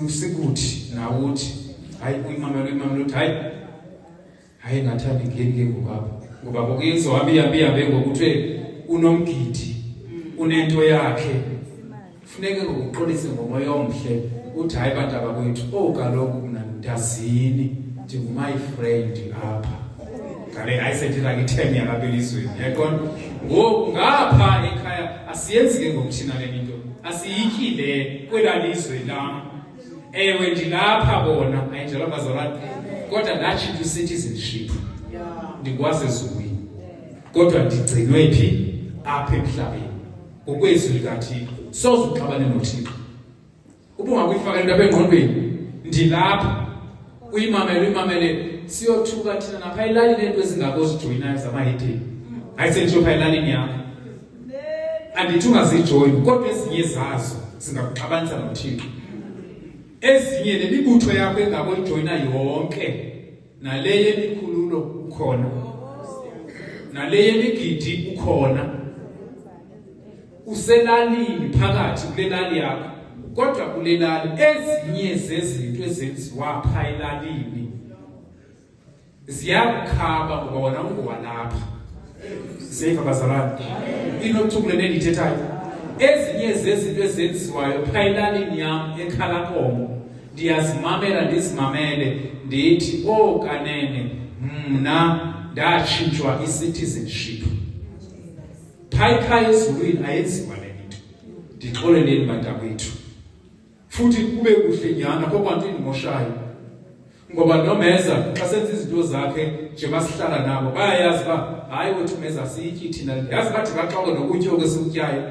B: sikuthi nawuthi hayi uyimamele uthi hayi ngathanda ngeke ngoba bokuyenza wabe ngokuthi unomgidi unento yakhe kufuneka ukuqolise ngomoya omhle uthi hayi bantu abakwethu kaloku mina ndazini ndingu-my friend apha ngale ayisethela ngithemi yakabelizweni yaqona ngoku ngapha ekhaya asiyenzi ke ngokuthina le nto asiyikile kwelalizwe lam ewe ndilapha bona ayinjalo bazalwane kodwa ndatshintsha i-citizenship ndikwazi ezulwini kodwa ndigcinwe phi apha emhlabeni ngokwezwi likaThixo soze uxabane noThixo ubungakuyifakela into apha engqondweni ndilapha uyimamele siyothuka thina napha elalini into ezingako zijoyinayo zamahedeni ayisentsho elalini yakho andithi ungazijoyini kodwa ezinye zazo zingakuxabanisa noThixo ezinye nemibutho yakho engako ijoyina yonke nale yemikhululo ukhona nale yemigidi ukhona uselalini phakathi kule lali yakho kodwa kule lali ezinye zezinto ezenziwa pha elalini ziyakukhaba ngoba wona ungowalapha seyiva bazalwane inothukule nendithethayo ezinye zezinto ezenziwayo pha elalini yam eKhalakomo ndiyazimamela ndizimamele ndithi kanene mna ndatshintshwa i-citizenship pha ekhaya ezulwini ayenziwa le nto ndixoleleni bantakwethu futhi kube kuhle nyana kokwanto indimoshayo ngoba nomeza xa senza izinto zakhe nje basihlala nabo bayayazi uba hayi wethu meza siyityi thina yazi bathi baxoxe nokutya okwesikutyayo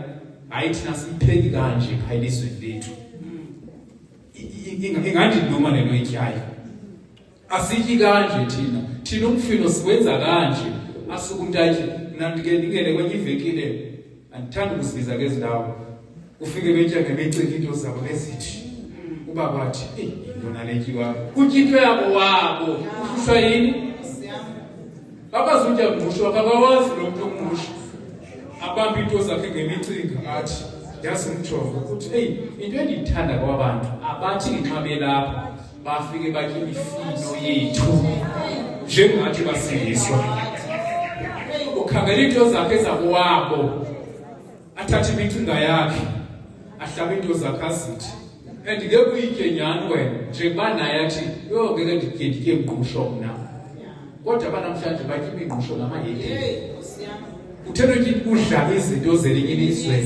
B: hayi thina siyipheki kanje pha elizweni lethu ingandiluma lento ityayo asityi kanje thina umfino siwenza kanje asuka umntu athi mna ndike ndingene kwenye ivekile andithanda ukuzibiza ngezindawo ufike betya ngemicimbi into zabo bezithi uba bathi intona letyiwa utya into yabo wabo uhlushwa yini abazutya ngqusho akabawazi lo mntu ongqusho abamba into zakhe ngemicimbi athi yazi umjongo ukuthi into endiyithanda kwabantu abathi ngenxa belapha bafike batye imifino yethu njengathi basindiswa ukhangela into zakhe zakowabo athathe imicinga yakhe ahlabe into zakhe azithi andike kuyitye nyani wena njengoba naye athi ngeke nditye mngqusho mna kodwa banamhlanje batye imingqusho namahedeni uthena udla izinto zelinye ilizwe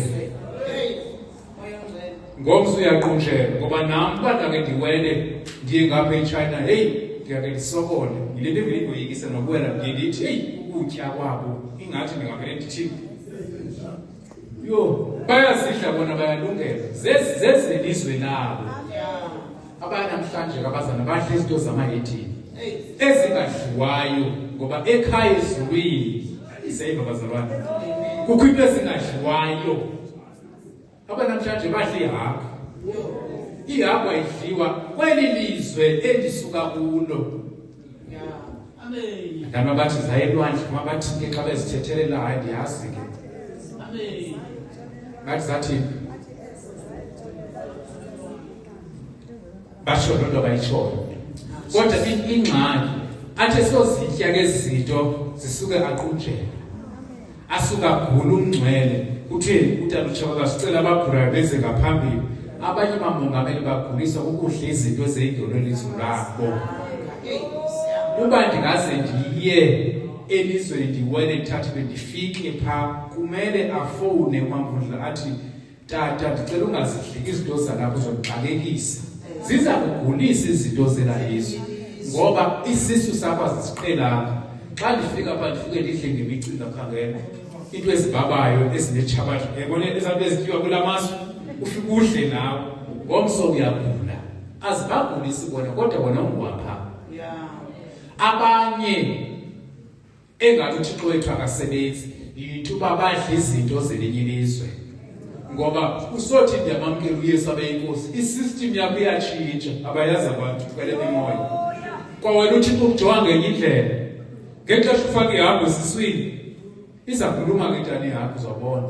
B: ngomso uyaqunjelwa ngoba nam bandake ndiwele ndiye ngapha eChina ndiyake ndisokole yile nto evele ingoyikisa nokuwela ndiye ndithi ukutya kwabo ingathi ndingavele ndithi bayazidla bona bayalungela zezelizwe labo abanamhlanje kabazana badla izinto zamahedeni ezingadliwayo ngoba ekhaya ezulwini iseyiva bazalwane kukho into ezingadliwayo abanamhlanje badla ihagu ayidliwa kweli lizwe endisuka kulo ndaba bathi zayelwandle noma bathi ke xa bezithethelele hayi ndiyazi ke bathi zathi basho loo nto bayitshoyo kodwa ingxaki athe sozitya ngezinto zisuke aqunjelwe asuka gula umngcwele utheni utalutsha basicela abagulayo beze ngaphambili abanye abamongameli bagulisa ukudla izinto ezeyidolo elizwe labo uba ndingaze ndiye elizweni ndiwele thathi bendifike pha kumele afowune uMamvundla athi tata ndicela ungazidliki izinto zalapho uzondixakekisa ziza kugulisa izinto zelalizwe ngoba isisu sakho azisiqhelanga xa ndifika pha ndifike ndidle ngemicimbi khangela into ezibabayo ezinetshabathi yabona ezanto ezityiwa kula mazwe ufike udle nawe ngomso uyagula azibagulisi bona kodwa bona ungwapha abanye engathi uThixo wethu akasebenzi yithi uba badle izinto zelinye ilizwe ngoba usothi ndiyamamkela uYesu abe yinkosi isystem yakho iyatshintsha abayazi abantu kwele mimoya kwawena uThixo ukujonga ngenye indlela ngexesha ufake ihagu esiswini izakhuluma ke ntani yakho uzabona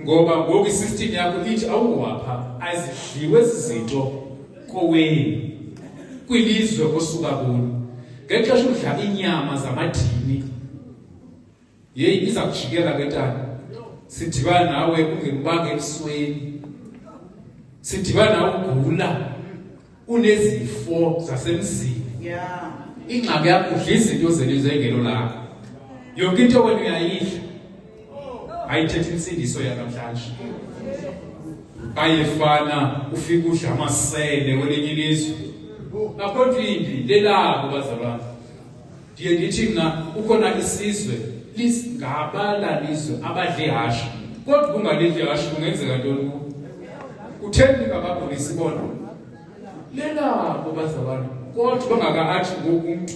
B: ngoba ngoku isystem yakho ithi awungowapha azidliwe izinto koweni kwilizwe osuka kulo ngexesha udla inyama zamadini iza kujikela ke ntani sidibana nawe ungemubanga ebusweni sidibana nawe ugula unezifo zasemzini ingxaki yakho udla izinto zelizwe engelo lakho yonke into wena uyayidla ayithetha insindiso yanamhlanje ayefana ufika udla amasele kwelinye ilizwe akodwa imbi lelabo bazalwane ndiye ndithi mna ukhona isizwe lisingabalaliswe abadle ihashe kodwa kungalidli ihashe kungenzeka ntoni utheni ngababonisa ibona lelabo bazalwane kodwa bangakaathi ngoku umuntu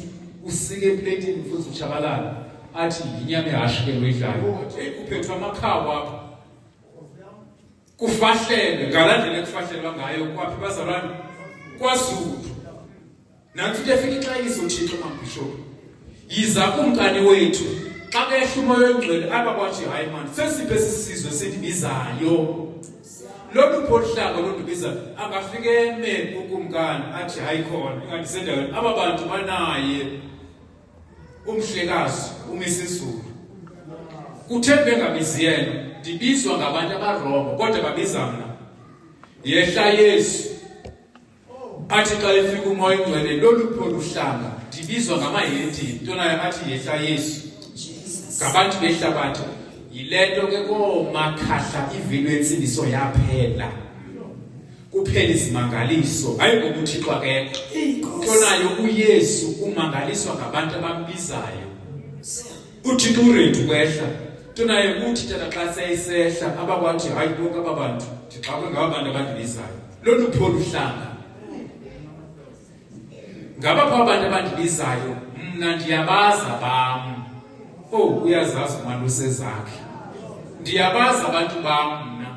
B: usike eplatini futhi uchabalala athi inyama ehashe ke loyidlayo uphethwe amakhawa apha kufahlele ngalandlela kufahlelwa ngayo kwaphi bazalwane kwaZulu nanti efika ixayiso uThixo mabishop yiza kumkani wethu xa kehla umoya ongcwele aba kwathi hayi man sesiphe sisizwe sedibizayo lolu phohlanga londibiza angafike eme ukumkani athi hayi khona ingandisendaweni aba bantu banaye umhlekazi umisizulu kutheni bengabizi yena ndibizwa ngabantu abarongo kodwa babiza mna yehla Yesu athi xa efika umoya ongcwele lolu phohlanga ndibizwa ngamahedi ntona athi yehla Yesu ngabantu behlabathi yilento ke komakhahla ivilo entsindiso yaphela kuphela izimangaliso hayi ngoba uThixo akekho tonayo uYesu umangaliswa ngabantu abambizayo uThixo uready kwehla tonayo uthi tata xa seyisehla abakwathi hayi bonke ababantu ndixakwe ngabantu abandibizayo lolu phohlanga ngaba pha abantu abandibizayo mna ndiyabaza bam uyazazi umuntu usezakhe ndiyabaza abantu bam mna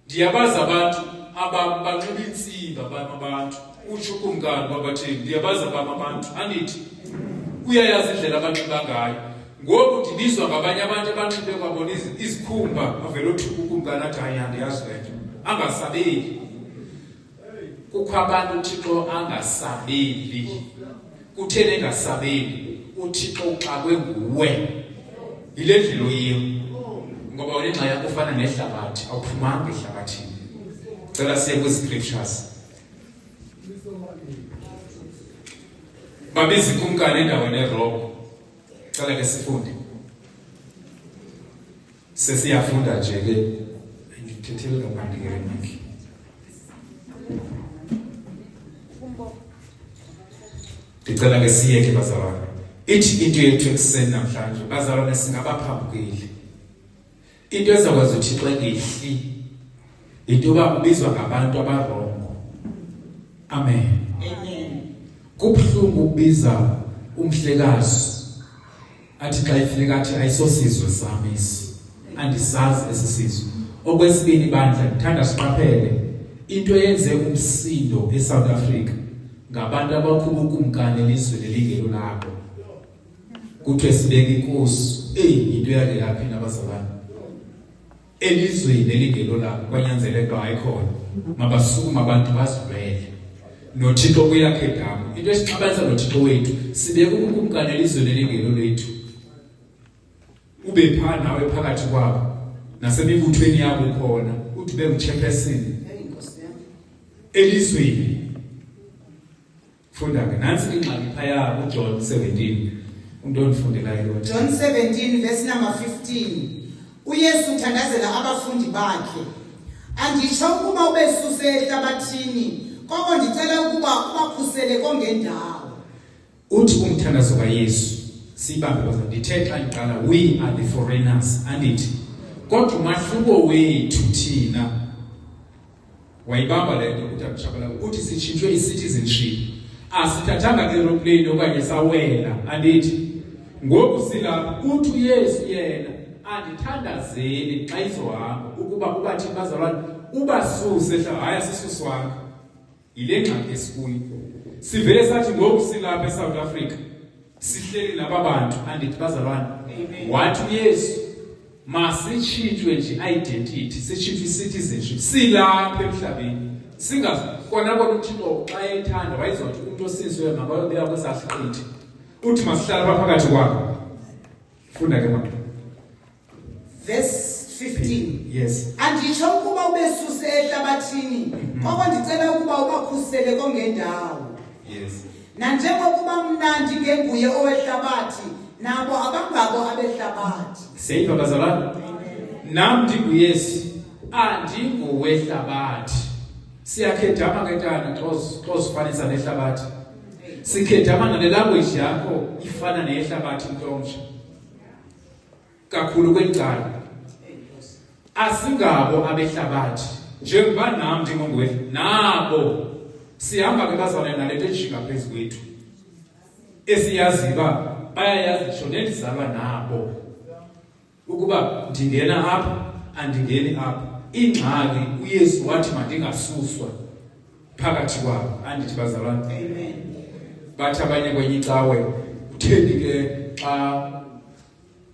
B: ndiyabaza abantu abanxiba insimba abantu utsho kumkani babatheni ndiyabaza bam abantu andithi uyayazi indlela abanxiba ngayo ngoku ndibizwa ngabanye abantu abanxibe kwabona izikhumba avele uthuka kumkani athi hayi andiyazi lento angasabeli kukho abantu uThixo angasabeli kutheni engasabeli uThixo uxakwe nguwe ile ndlela oyiyo ngoba unenxa yakho ufana nehlabathi awuphumanga ehlabathini cela siye kwi-scriptures babiza ikumkani endaweni eRoma cela ke sifunde sesiyafunda nje ke ngithethele ngaphandle ke ndicela ke siyeke bazalwane ithi into yethu ekuseni namhlanje bazalwane singabaphambukeli into ezakwazi uThixo engehli into yoba ubizwa ngabantu abarongo amen kubuhlungu ukubiza umhlekazi athi xa ifika athi ayisosizwe sami isi andisazi esisizwe okwesibini bandla ngithanda siqaphele into yenze umsindo eSouth Africa ngabantu abakhuba ukumkani elizweni elingelo lakho kuthiwe sibeke inkosi into yake yaphi nabazalwane elizweni elingelo lakho kwanyanzeleka ayikhona mabasukuma abantu bazivele noThixo kuyakhe damu into esixabanisa noThixo wethu sibeke ukumkani elizweni elingelo lethu ube pha nawe phakathi kwabo nasemibuthweni yabo khona uthi bengchairperson elizweni funda ke nansi ingxaki phaya uJohn 17 umuntu onifundela yona
C: John 17 verse number 15 uYesu uthandazela abafundi bakhe anditsho ukuba ubesuse ehlabathini koko ndicela ukuba ubakhusele kongendawo
B: uthi umthandazo kaYesu sibambe baza ndithetha iqala we are the foreigners andithi kodwa umahluko wethu thina wayibamba lento ukuthi akushabala uthi sitshintshwe i-citizenship asithathanga ke-aeroplane okanye sawela andithi ngoku silapha uthi uYesu yena andithandazeli xa izohamba ukuba ubathi bazalwane ubasuse hayi asisuswanga yile ngxaki esikuyo sivele sathi ngoku silapha eSouth Africa sihleli laba bantu andithi bazalwane wathi uYesu masitshintshwe nje identity sitshintshwe citizenship silapha emhlabeni singazi kona kodwa uThixo xa ethanda wayizothi umuntu osizwe makayobeka kwesahliqithi uthi masihlala phakathi kwakho funda ke mama
C: verse 15
B: yes
C: anditsho ukuba ubesuse ehlabathini koko ndicela ukuba ubakhusele kongendawo
B: yes
C: nanjengokuba mnandi ngenguye owehlabathi nabo abangabo abehlabathi
B: seyiva bazalwane nam ndinguYesu andingowehlabathi siyakhedama ngentana xa sifanisa nehlabathi sikhedama nale language yakho ifana neyehlabathi ntomsha kakhulu kwencala asingabo abehlabathi njengoba nami njengongwethu nabo sihamba ke bazalwane nalento ejika phezukwethu esiyazi ba bayayazi ngisho nendizalwa nabo ukuba ndingena apha andingeni apha ingxaki uYesu wathi mandingasuswa phakathi kwabo andithi bazalwane
C: Amen.
B: bathi abanye kwenye icawe utheni ke xa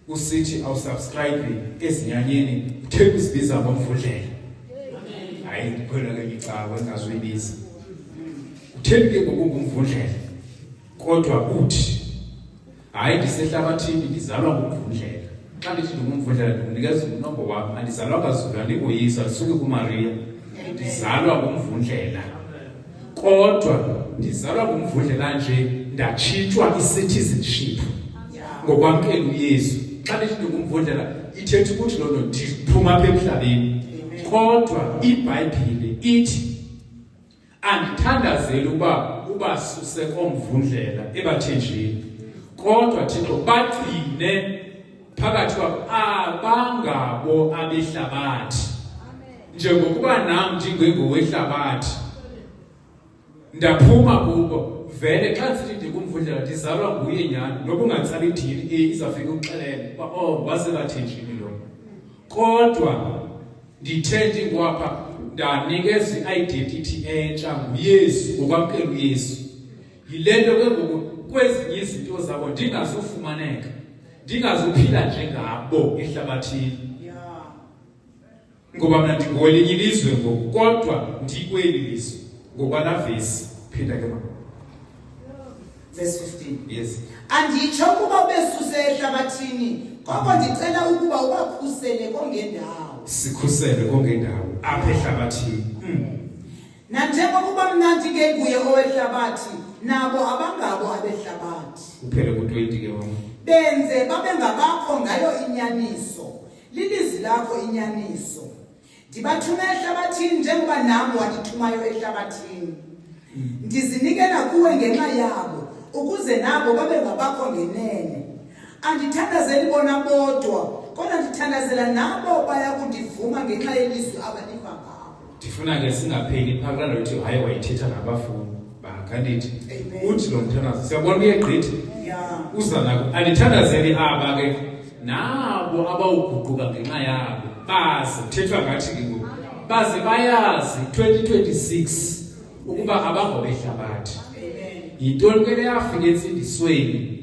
B: usithi awusubscribe ezinyanyeni utheni usibiza ngomvundlela hayi khona ke icawe engazoyibiza utheni ke ngokungumvundlela kodwa uthi hayi ndisehlabathini ndizalwa ngumvundlela xa ndithi ngumvundlela ndikunikeza unombo wami andizalwa kaZulu andingoyisa lisuke kuMaria ndizalwa ngumvundlela kodwa ndizalwa ngumvundlela nje ndachitshwa i-citizenship ngokwamkela uYesu xa ndithi ngumvundlela ithetha ukuthi lona ndiphuma apha emhlabeni kodwa iBhayibhile ithi andithandazeli uba suse komvundlela ebathenjini kodwa Thixo bagcine phakathi kwabo abangabo abehlabathi njengokuba nami njengengwehlabathi ndaphuma kubo vele xa sithi ndikumvundlela ndizalwa nguye nyani noba ungatsala idili izafika ukuxelela uba wase bathenjini lo kodwa ndithe ndingwapha ndanikeza i-identity entsha nguYesu ngokwamkela uYesu yile nto ke ngoku kwezinye izinto zabo ndingazufumaneka ndingazuphila njengabo ehlabathini ngoba mna ndingolinye ilizwe ngoku kodwa ndikweli lizwe ngoba la vesi phinda ke mama
C: verse 15
B: yes
C: anditsho ukuba ubesuse ehlabathini koko ndicela ukuba ubakhusele kongendawo
B: sikhusele kongendawo apha ehlabathini
C: nanjengokuba mna ndingenguye owehlabathi nabo abangabo abehlabathi
B: uphele ku-20 ke mama
C: benze babe ngabakho ngayo inyaniso lilizwi lakho inyaniso ndibathume ehlabathini njengoba nami wandithumayo ehlabathini ndizinikela kuwe ngenxa yabo ukuze nabo babe ngabakho ngenene andithandazeli bona bodwa kodwa ndithandazela nabo baya kundivuma ngenxa yelizwi abaniva ngabo
B: ndifuna ke singapheli phakula lothi hayi wayithetha nabafundi bakandithi uthi lo mthandazo siyabona uyegqitha uza nako andithandazeli aba ke nabo abawuguquka ngenxa yabo bazi kuthethwa ngathi ke ngoku baze bayazi 2026 ukuba abangobehlabathi yintoni ke leyafika entsindisweni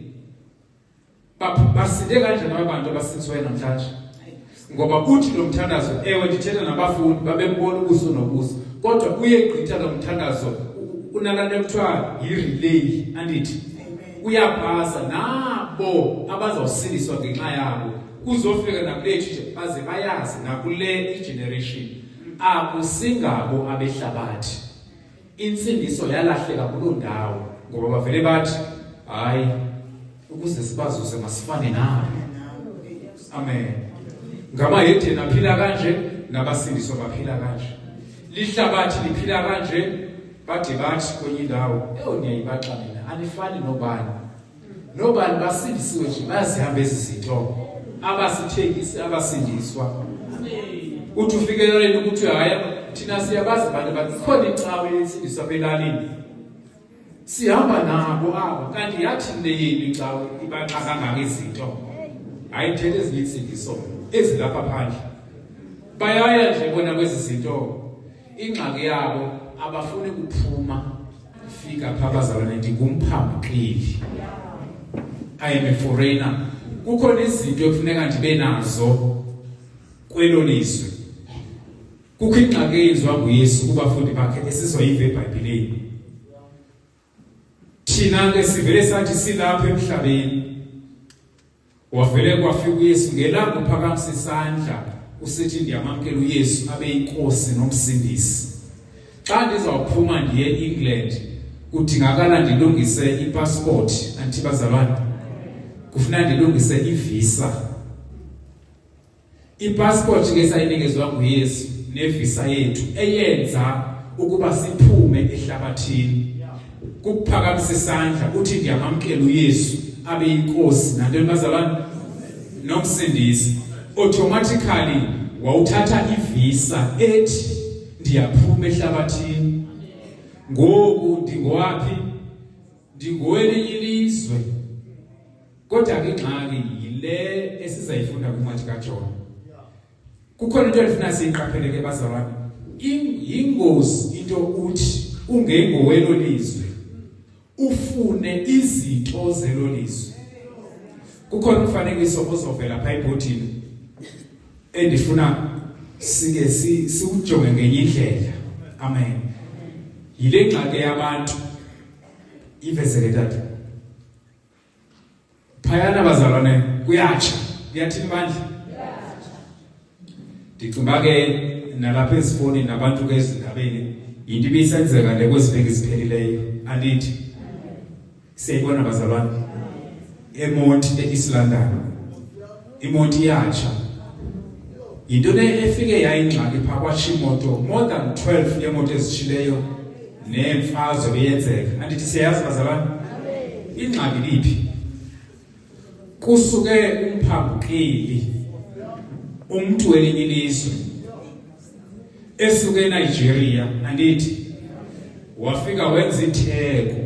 B: basinde kanjani abantu abasindiswayo namhlanje ngoba uthi lo mthandazo ewe ndithetha nabafundi babembona ubuso nobuso kodwa uyegqitha lo mthandazo unalanto ekuthiwa yi-relay andithi uyapasa nabo abazawusindiswa ngenxa yabo kuzofika nakulethu nje baze bayazi nakule igeneration akusingabo abehlabathi insindiso yalahleka kuloo ndawo ngoba bavele bathi hayi ukuze sibazuse masifane nabo amen ngamayedeni aphila kanje nabasindiswa baphila kanje lihlabathi liphila kanje bade bathi kwenye indawo niyayibaxa mina anifani nobani basindisiwe nje bayazihamba ezi zinto abasithekisi abasindiswa uthi ufikelele ukuthi hayi thina siyabazi abantu khona icawe yensindiswa belalini sihamba nabo abo kanti yathi leyini icawe ibaxa kangaka izinto ayithethe ezinye insindiso ezilapha phandle bayaya nje bona kwezi zinto ingxaki yabo abafuni kuphuma fika pha bazalwane ndingumphambukeli I am a foreigner kukhona izinto ekufuneka ndibe nazo kwelo lizwe kukho ingxaki eyenziwa nguYesu kubafundi bakhe esizoyiva eBhayibhelini thina ke sivele sathi silapha emhlabeni wavele kwafika uYesu ngelapho phakamisa isandla usithi ndiyamamkela uYesu abe inkosi nomsindisi xa ndizawuphuma ndiye eEngland kudingakala ndilungise ipassport anti bazalwane kufuna ndilungise ivisa ipassport ke sayinikezwa nguYesu nevisa yethu eyenza ukuba siphume ehlabathini kuphakamisa isandla uthi ndiyamamkela uYesu abe inkosi nantoni bazalwane nomsindisi automatically wawuthatha ivisa ethi ndiyaphuma ehlabathini ngoku ndingowaphi ndingowelinye ilizwe kodwa ke ingxaki yile esizayifunda kwincwadi kaJona kukhona into efuna siyiqaphele ke bazalwane ingozi into uthi ungengowelo lizwe ufune izinto zelo lizwe kukhona umfanekiso ozovela pha ebhodini endifuna sike siujonge ngenye indlela amen yile ngxaki yabantu ivezeke tata phayana bazalwane kuyatsha kuyathini bandla ndicinga ke nalapha ezifoni nabantu ke ezindabeni into ibisenzeka le kweziveki ziphelileyo andithi siyayibona bazalwane eMonti eEast London imonti yatsha into le efike yayingxaki pha kwatsha imoto more than 12 yemoto ezishileyo nemfazwe beyenzeka andithi siyazi bazalwane ingxaki liphi kusuke umphambukeli umuntu welinye ilizwe esuke eNigeria andithi wafika wenza itheko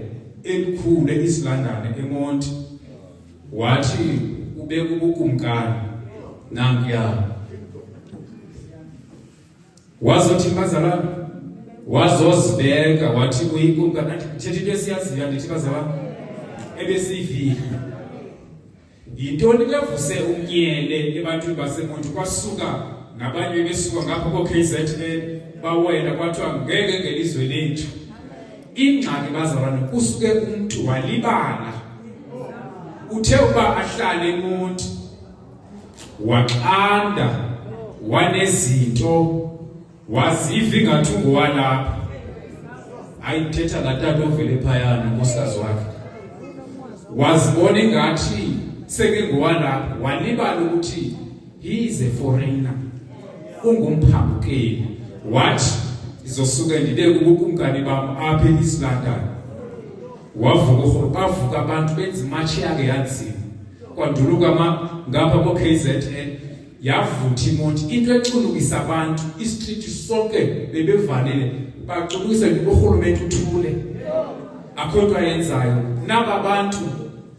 B: elikhulu eEast London eMonti wathi ubeka ubukumkani nankuya wazothi bazalwane wazozibeka wathi uyikumkani thetha into esiyaziyo ndithi bazalwane ebesiyivile yintoni levuse umnyele ebantwini baseMonti kwasuka nabanye besuka ngapha koKZN bawela kwathiwa ngeke ngelizwe lethu ingxaki bazalwane kusuke umuntu walibala uthe uba ahlale eMonti waxanda wanezinto waziva ingathi ungowalapha ayithetha katata ovele phayana nkosikazi wakhe wazibona ingathi seke ngowalapha walibala ukuthi he is a foreigner ungumphambukeli wathi izosuke ndibeke ubukumkani bam apha eEast London bavuka abantu benza imatshi yake yanzima kwanduluka ngapha koKZN yavutha imonti into ecunukisa abantu istreet sonke bebevalele bacunukisa urhulumente uthule akho nto ayenzayo naba bantu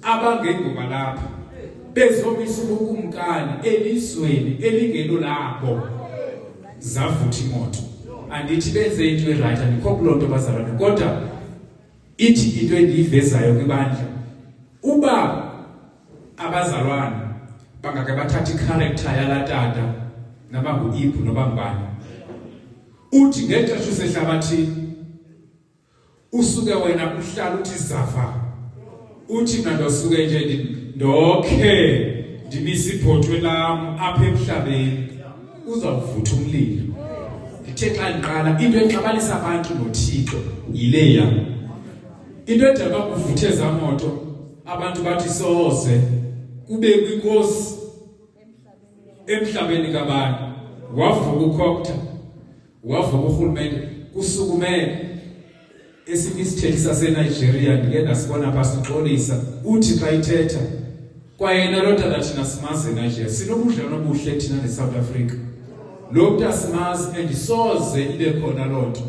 B: abangengoma lapha bezomisa ubukumkani elizweni elingelo labo zavutha imoto andithi benze into eright andikho kuloo nto bazalwane kodwa ithi into endiyivezayo kwibandla uba abazalwane bangake bathatha icharacter yalatata nabangu-Iphu nobangubani uthi ngexesha usehlabathini usuke wena uhlala uthi zafa uthi mna ndosuke nje ndokhe ndimisa ibhotwe lam apha emhlabeni uzawuvutha umlilo ndithe xa ndiqala into exabanisa abantu noThixo yileya into edaba kuvuthe eza moto abantu bathi soze kube kwinkosi emhlabeni kabantu wavuka ukhokta wavuka urhulumente kusukume esinye isithethi saseNigeria ndike ndasibona pha sixolisa uthi xa ithetha kwayena lo tata thina simazi eNigeria sinobudlelwane obuhle thina neSouth Africa lo mntu asimazi andisoze ibe khona loo nto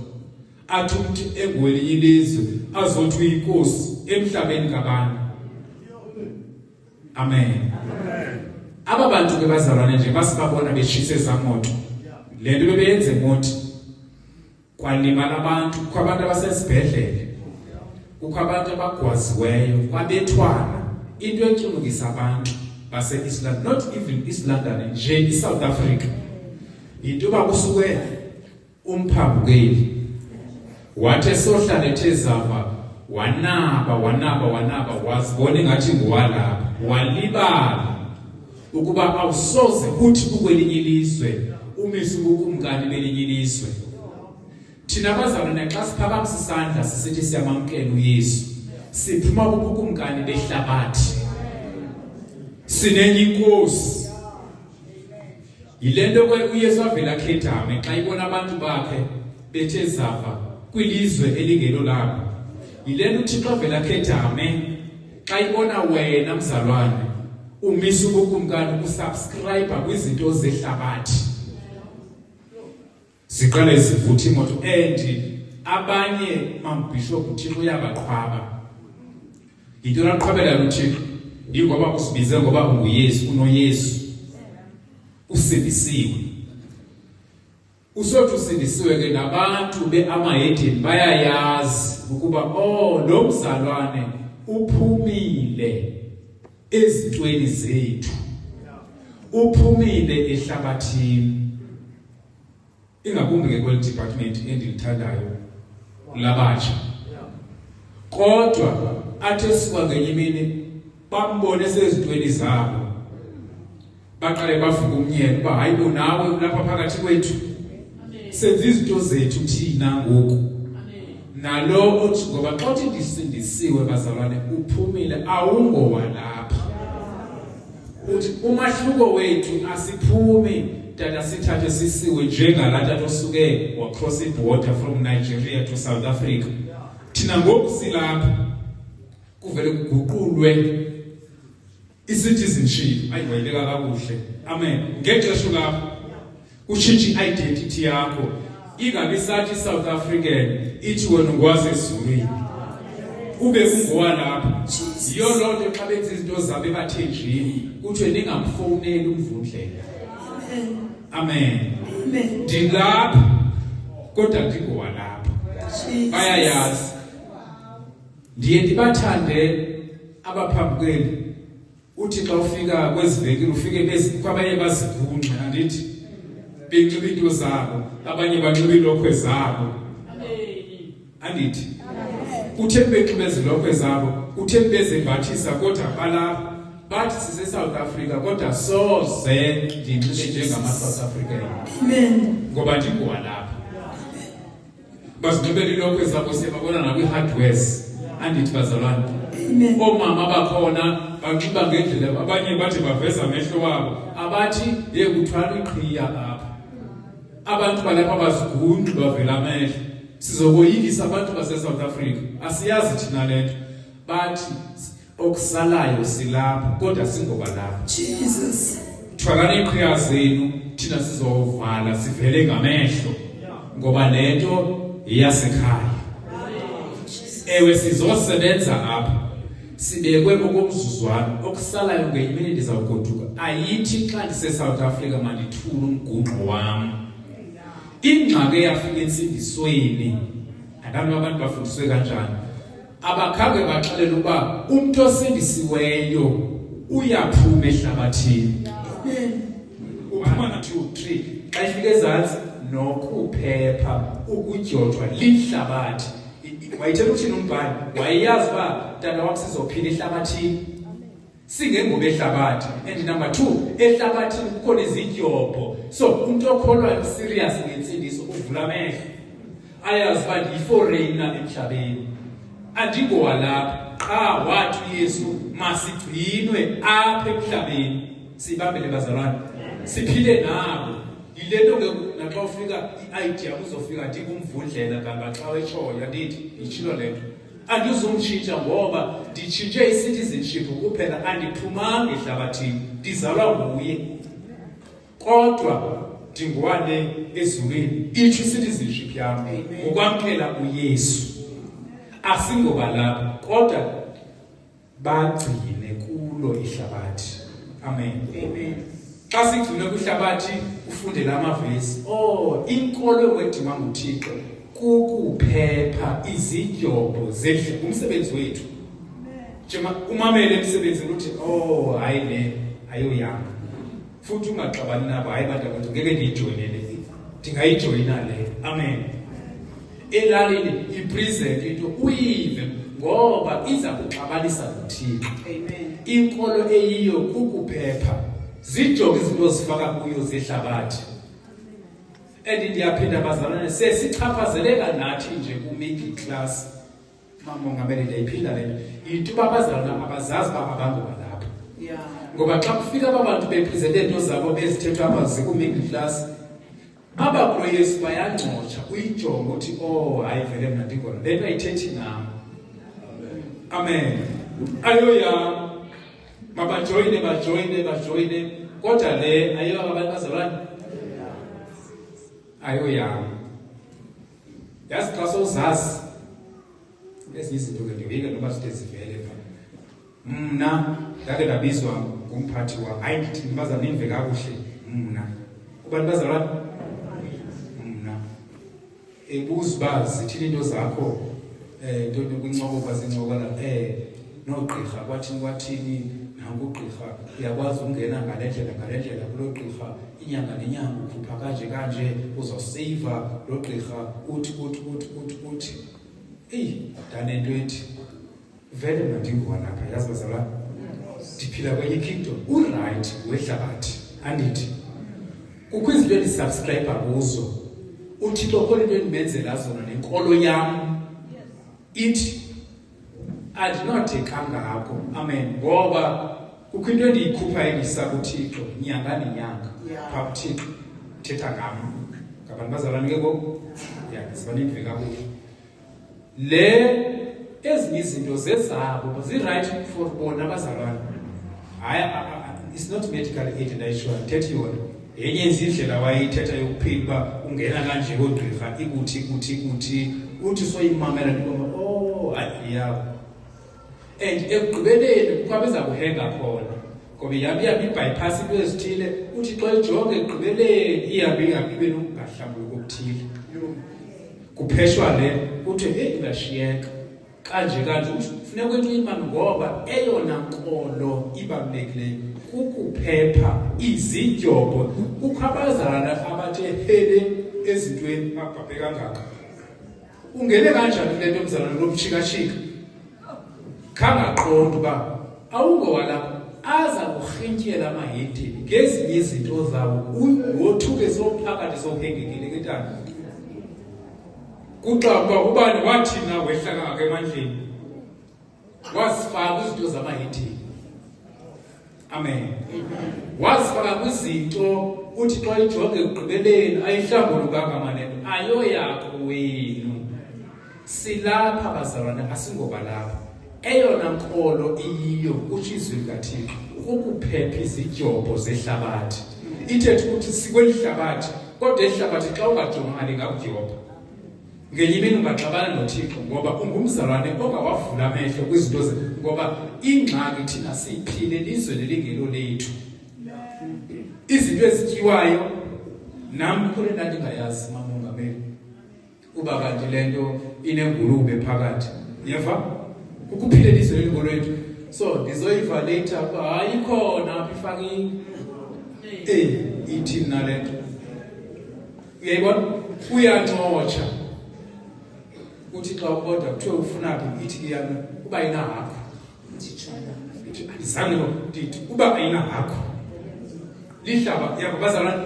B: athi umntu engwelinye ilizwe azothi uyinkosi emhlabeni kabantu amen aba bantu ke bazalwane nje basibabona beshisa ezamoto le nto bebeyenze eMonti kwalimala abantu kukho abantu abasesibhedlele kukho abantu abagwaziweyo kwabethwana into ecunukisa abantu base-East London not even East London nje iSouth Africa into yoba kusuke umphambukeli wathi esohlala ethe zava wanaba wazibona ingathi nguwalapha walibala ukuba awusoze uthi ukwelinye ilizwe umise ubukumkani belinye ilizwe thina bazalwane xa siphakamisa isandla sisithi siyamamkela uYesu siphuma kubukumkani behlabathi sinenye inkosi yile nto uYesu avela khethame xa ibona abantu bakhe bethe zafa kwilizwe elingelo labo yile nto uThixo avela khethame xa ibona wena mzalwane umisa ubukumkani usubscribe kwizinto zehlabathi siqale zivutha imoto and abanye mambishop uThixo uyabaqhwaba into laqhwabela uThixo ingoba usibize ngoba unguYesu unoYesu usindisiwe usothi usindisiwe ke nabantu beAmahedeni bayayazi ukuba lo mzalwane uphumile ezintweni zethu uphumile ehlabathini ingakumbi ke kweli department endilithandayo labatsha kodwa athe siwa ngenye imini bambone sezintweni zabo baqale bavuka umnyelo uba hayibo nawe lapha phakathi kwethu senza izinto zethu thina ngoku nalo othi ngoba xa uthi ndisindisiwe bazalwane uphumile awungowalapha uthi umahluko wethu asiphumi tata sithathe sisiwe njengalatata osuke wacross border from Nigeria to South Africa thina ngoku silapha kuvele kuguqulwe i-citizenship ayiwayibeka kakuhle amen ngexesha lapho ushintsha i-identity yakho ingabe sathi South African ithi wena ngwazi ezulwini ube ungowalapha yiyo loo nto xa benza izinto zabo bathenjini kuthiwe ningamfoneli umvundlela amen ndilapha kodwa ndingowalapha bayayazi ndiye ndibathande abaphambi kweli uthi xa ufika kwezivekile ufike kwabanye bazigunxe andithi benxiba into zabo abanye banxiba ilokhwe zabo andithi uthe benxiba izilokhwe zabo uthe bezembathisa kodwa balapha bathi sise South Africa kodwa soze ndinxibe njengama South African amen ngoba ndingowalapha bazinxibela ilokhwe zabo siyababona nakwi hardwares andithi bazalwane omama bakhona banxiba ngendlela abanye bathi baveza amehlo wabo abathi yekuthwala iqhiya apha abantu balapha bazigunqu bavela amehlo sizokoyikisa abantu base South Africa asiyazi thina lento bathi okusalayo silapha kodwa singoba lapha Jesus thwalani iqhiya zenu thina sizovala sivele ngamehlo ngoba lento iyasekhaya ewe sizosebenza apha sibekwe okomzuzwana okusalayo ngeimini ndizawugoduka ayithi xa ndise South Africa mandithule umgunqo wami ingxaki eyafika ensindisweni abantu bafundiswe kanjani abakhange baxelela uba umuntu osindisiweyo uyaphuma ehlabathini uphuma na 2 3 xa ifika ezantsi nokuphepha ukudyothwa lihlabathi wayithela uthini umbhali wayeyazi uba tata wakho sizophila ehlabathini singengoba ehlabathi and number 2 ehlabathini kukhona izidyobho so umuntu okholwayo serious ngensindiso uvula amehlo ayazi uba ndiyi-foreigner emhlabeni andingowalapha qha wathi uYesu masigcinwe apha emhlabeni sibambele bazalwane siphile nabo yile nto naxa ufika i-idea uzofika ndikumvundlela ngaba xa wetshoyo andithi yitshilo le nto andizumtshintsha ngoba nditshintshe i-citizenship kuphela andiphumanga ehlabathini ndizalwa nguye kodwa ndingwane ezulwini itsho i-citizenship yam ngokwamkela uYesu asingoba lapha kodwa bagcine kulo ihlabathi amen amen xa sigcine kwihlabathi ufunde la mavesi inkolo wedima nguThixo kukuphepha izidyobho zedle umsebenzi wethu njema umamele emsebenzini uthi hayi le ayoyanga futhi ungaxabani nabo hayi bantu abantu ngeke ndiyijoyinele ndingayijoyina le amen elalini ipresent into uyive ngoba iza kuxabanisa noThixo amen inkolo eyiyo kukuphepha zijonge izinto zifaka kuyo zehlabathi ndiyaphinda bazalwane sesichaphazeleka nathi nje ku-middle class mamongameli ndiyayiphinda le into babazalwana abazazi uba abangobalapha ngoba xa kufika aba bantu beprezente into zabo bezithethwa apha ziku-middle class abakulo Yesu bayangcotsha uyijonge uthi hayi vele mna ndingona le nto ayithethi nam amen ayoyam bajoyine kodwa le ayiyo abantu bazalwane ayo yami yazi xa sozazi ezinye izinto ke ndiyeke noba zide zivele mna ndake ndabizwa ngumphathi wam hayi ndithi bazalwane nive kakuhle mna kubantu bazalwane mna ebuza uba zithini into zakho into kwincoko zincokola nogqirha kwathini nanku ugqirha uyakwazi ungena ngale ndlela kulo gqirha inyanga nenyanga ukhupha kanje uzoseva lo gqirha uthi ndanento ethi vele mna ndingowalapha yazi bazalwane ndiphila kwenye kingdom urayithi wehlabathi andithi kukho izinto endisubscribe kuzo uthixo khona into endimenzela zona nenkolo yam ithi andinodekanga apho amen ngoba kukho into endiyikhupha endiyisa kuthixo nyanga nenyanga phaa kuthixo uthetha ngam ngabantu bazalwane ke ngoku sibaninive kakuhle le ezinye izinto zezabo zirayithi for bona abazalwane hayi it's not medical aid ndayisho ndithethe yona yenye indlela wayithetha yokuphila uba ungena kanje kogqirha ikuthi uthi soyimamela ndibona ayiyabo and ekugqibeleni kukho abeza kuhenga khona ngoba ihambe ibypass into ezithile uthi xa ijonge ekugqibeleni ihambe ibe nokungahlambuluki okuthile kupheshwa le uthi ingashiyeka kanje kufuneka kwento imami ngoba eyona nkolo ibalulekileyo kukuphepha izidyobo kukho abazalwana abathe hele ezintweni babhabhe kangaka ungene kanjani kule nto mzalwane lomshikashika khangaqonda uba awungowalapha aza kurhintyela amahedeni ngezinye izinto zabo wothuke sophakathi sohengekile ketana kuxakwa ubani wathina wehla kangaka emandleni wasifaka izinto zamahedeni amen wasifaka kwizinto uthi xa ijonge ekugqibeleni ayihlambulukanga maneno ayoyakho wenu silapha bazalwane asingobalapha eyona nkolo iyiyo kutsho izwi likaThixo ukuphepha izidyobo zehlabathi ithethe ukuthi sikweli hlabathi kodwa ehlabathi xa ungajonganga lingakudyoba ngenye imini ungaxabana noThixo ngoba ungumzalwane ongawavula amehlo kwizinto ngoba ingxaki thina siyiphile elizweni elingelo lethu izinto ezityiwayo nam khona ndandingayazi mamongameli uba kanti le nto inengulube phakathi yeva ukuphila elizweni elingelo lethu so ndizoyiva later uba hayi khona apha ifakini ithi mna le nto uyayibona uyancotsha uthi xa kodwa kuthiwe ufunaphi ithi kuyana uba ayinahakho andizange ndithi uba ayinahakho lihlaba yabo bazalwane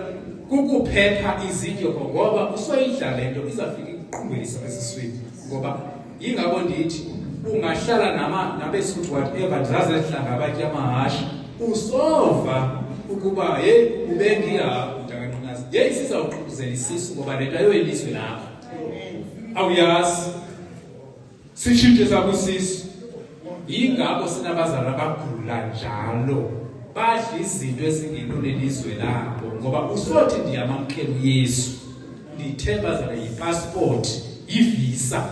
B: kukuphepha izidyobo ngoba usoyidla le nto izafika ikuqumbelisa esiswini ngoba yingabo ndithi ungahlala nabesuthu whatever ndizaze lihlanga abatya amahashe usova ukuba ubengihafu ntakanqinazi sizawuququzela isisu ngoba le nto ayoyelizwe lakho awuyazi sitshintshe sakwisisu yingabo sinabazalwane abagula njalo badla izinto ezingeno lelizwe labo ngoba usothi ndiyamamkela uYesu ndithembazana yipassport yivisa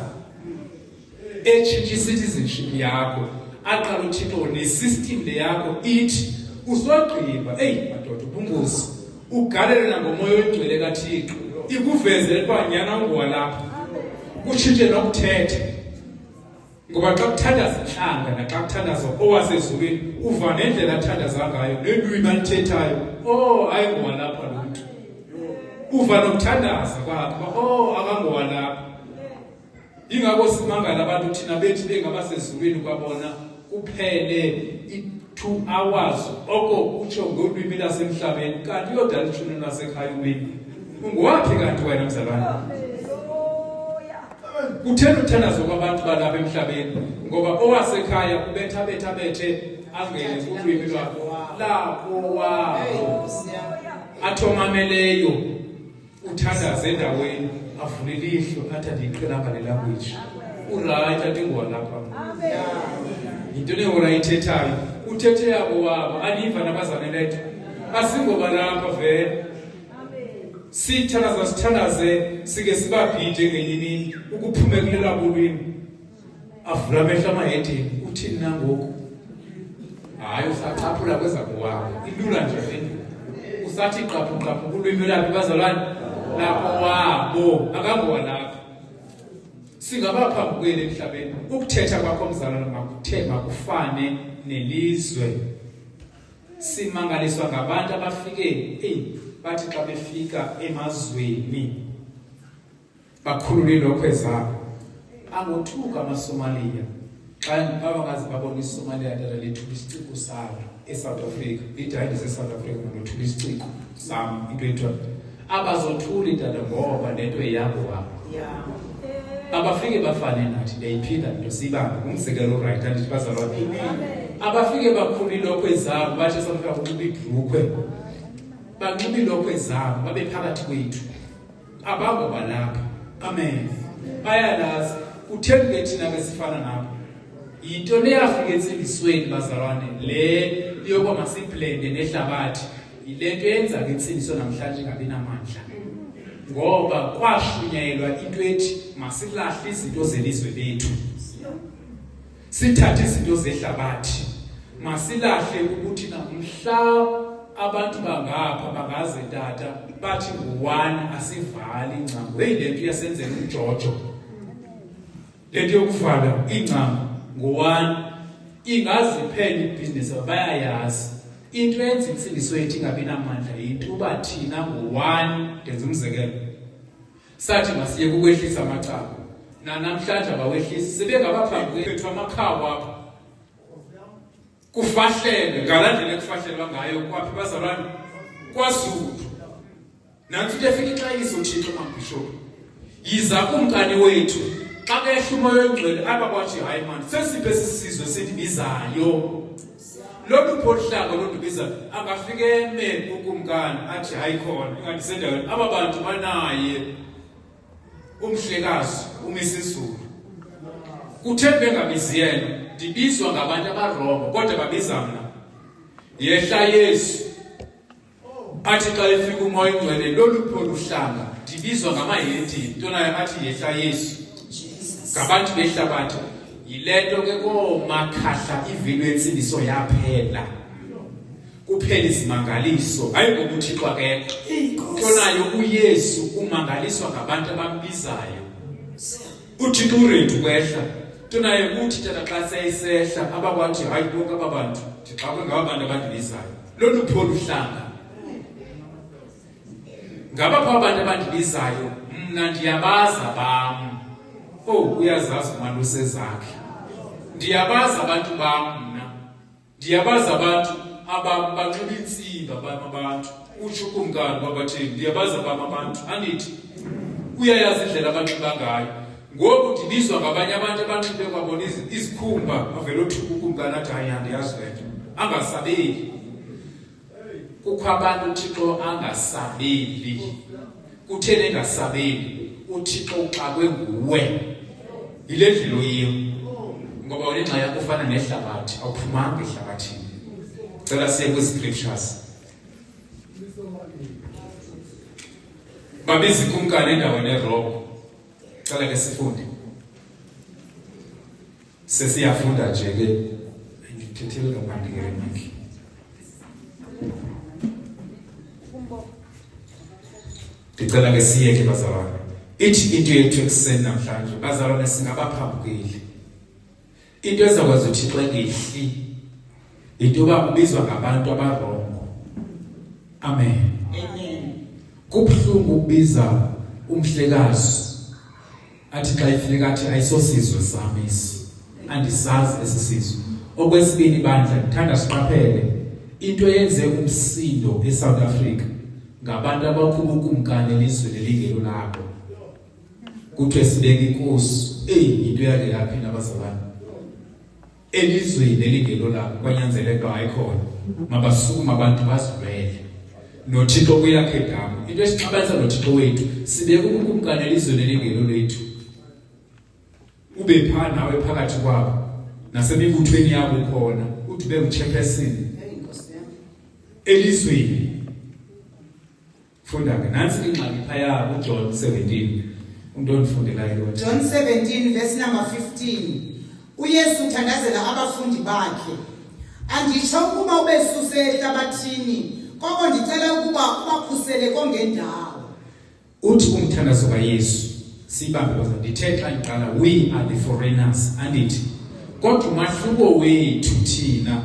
B: etshintsha citizenship yakho aqala uThixo nesystem le yakho ithi usogqiba madoda ubungozi ugalele nangomoya oyingcwele kaThixo ikuvezele uba nyana ungowalapha kutshintshe nokuthetha ngoba xa kuthandaza inhlanga naxa kuthandaza owasezulwini uva nendlela athandaza ngayo nelwimi alithethayo ayingowalapha lo mntu uva nokuthandaza kwakhe akangowalapha ingako simangala abantu thina bethi bengabasezulwini kwabona kuphele 2 hours oko utsho ngolwimi lasemhlabeni kanti uyodala itshuni lasekhaya umini ungowaphi kanti wena mzalwane kuthena uthandazo kwabantu balapha emhlabeni ngoba owasekhaya ubethe angene kulwimi lwakho lapho wabo athomameleyo uthandaze endaweni avule ilihlo athi ndiyiqhelanga le language urayithi athi ngowalapha into nehora ithethayo uthethe yabo wabo aniva nabazane lethu asingoba lapha vele sithandaze sike sibabhide ngenye imini ukuphumelela kulwini avula amehlo amahedeni uthini nangoku hayi usacaphula kwezabo wabo ilula nje vele usathi qaphu kulwimi laphi bazalwane lapho wabo akangowa lapha singabaphambukeli emhlabeni ukuthetha kwakho mzalwane makuthema kufane nelizwe simangaliswa ngabantu abafike bathi xa befika emazweni bakhulule lokho ezabo angothuka amaSomalia xa abangazi babona iSomalia dala lethu isiciko salo eSouth Africa idayini seSouth Africa ngothuka isiciko sam into ethiwa abazothuli dala ngoba lento eyabo wabo abafike bafane nathi beyiphinda into sibamba umzekelo right andithi bazalwane abafike bakhulule lokho ezabo bathi somfaka ukuba ibhrukwe banxiba lokho ezabo babe phakathi kwethu abangoba lapha amen bayalazi utheni bethina ke sifana nabo into leyafika ensindisweni bazalwane le yokuba masiblende nehlabathi ilento yenza ke insindiso namhlanje ngabe namandla ngoba kwashunyayelwa into ethi masilahle izinto zelizwe lethu sithathe izinto zehlabathi masilahle ukuthi namhla abantu bangapha bangaze tata bathi ngo1 asivali ingcango lento yasenzela umjojo lento yokuvala ingcango ngo1 ingaziphela ibusiness bayayazi into yenza insindiso yethu ingabe namandla into bathina ngo1 denza umzekelo sathi masiye ukwehlisa amacala namhlanje abawehlisi sebengabaphambi kwethu amakhawa apha kufahlele ngalandlela kufahlelwa ngayo kwaphi bazalwane kwaZulu nansi efika ixayiso uThixo mabishop yiza kumkani wethu xa kehla umoya oyingcwele abakwathi hayi man sesiphe sisizwe sidibizayo lolu phohlanga londibiza angafike eme ukumkani athi hayi khona ingandisendaweni aba bantu banaye umhlekazi umisizulu kutheni bengabizi yena ndibizwa ngabantu abarongo kodwa babiza mna yehla Yesu athi xa efika umoya oyingcwele lolu phohlanga ndibizwa ngamahedi ntona athi yehla Yesu ngabantu behlabathi yilento ke komakhahla ivilo yensindiso yaphela kuphela izimangaliso hayi ngoba uThixo akekho tonayo uYesu umangaliswa ngabantu abambizayo uThixo uready kwehla tonaye uthi tata xa seyisehla abakwathi hayi bonke ababantu xa kungabantu abandibizayo lolu phohlanga ngaba pha abantu abandibizayo mna ndiyabaza bam uyazazi umuntu usezakhe ndiyabaza abantu bam mna ndiyabaza abantu abanxiba insimbi abantu utsho kumkani babathini ndiyabaza bam abantu andithi uyayazi indlela abanxiba ngayo ngoku ndibizwa ngabanye abantu abanxibe kwabona izikhumba avele othuka kumkani athi hayi andiyazi lento angasabeli kukho abantu uThixo angasabeli kutheni engasabeli uThixo uxakwe nguwe ile ndlela yiyo ngoba ulenxa yakho ufana nehlabathi awuphumanga ehlabathini cela siye kwi-scriptures babiza ikumkani endaweni eRoma cela ke sifunde sesiyafunda nje ke ngithethele ngaphandle ke ndicela ke siyeke bazalwane ithi into yethu ekuseni namhlanje bazalwane singabaphambukeli into ezakwazi uThixo engehli into yoba kubizwa ngabantu abarongo amen kubuhlungu ukubiza umhlekazi athi xa ifika athi ayisosizwe sami isi andisazi esisizwe okwesibini bandla ngithanda siqaphele into yenze umsindo eSouth Africa ngabantu abaphuma ukumkani elizweni elingelo labo kuthiwe sibeke inkosi into yake yaphi nabazalwane elizweni elingelo labo kwanyanzeleka ayikhona mabasukuma abantu bazivele noThixo kuyakhe damu into esixabanisa noThixo wethu sibeke ukumkani elizweni elingelo lethu ube pha nawe phakathi kwabo nasemibuthweni yabo khona futhi bengu-chairperson
C: Hey Nkosi yami.
B: elizweni. Funda ke nansi ingxaki phaya uJohn 17 umuntu onifundelayo lo.
C: John 17 verse number 15. uYesu uthandazela abafundi bakhe. Anditsho ukuba ubesuse ehlabathini, koko ndicela ukuba ubakhusele kongendawo.
B: Uthi umthandazo kaYesu sibambe kodwa ndithe xa ngiqala we are the foreigners andithi kodwa umahluko wethu thina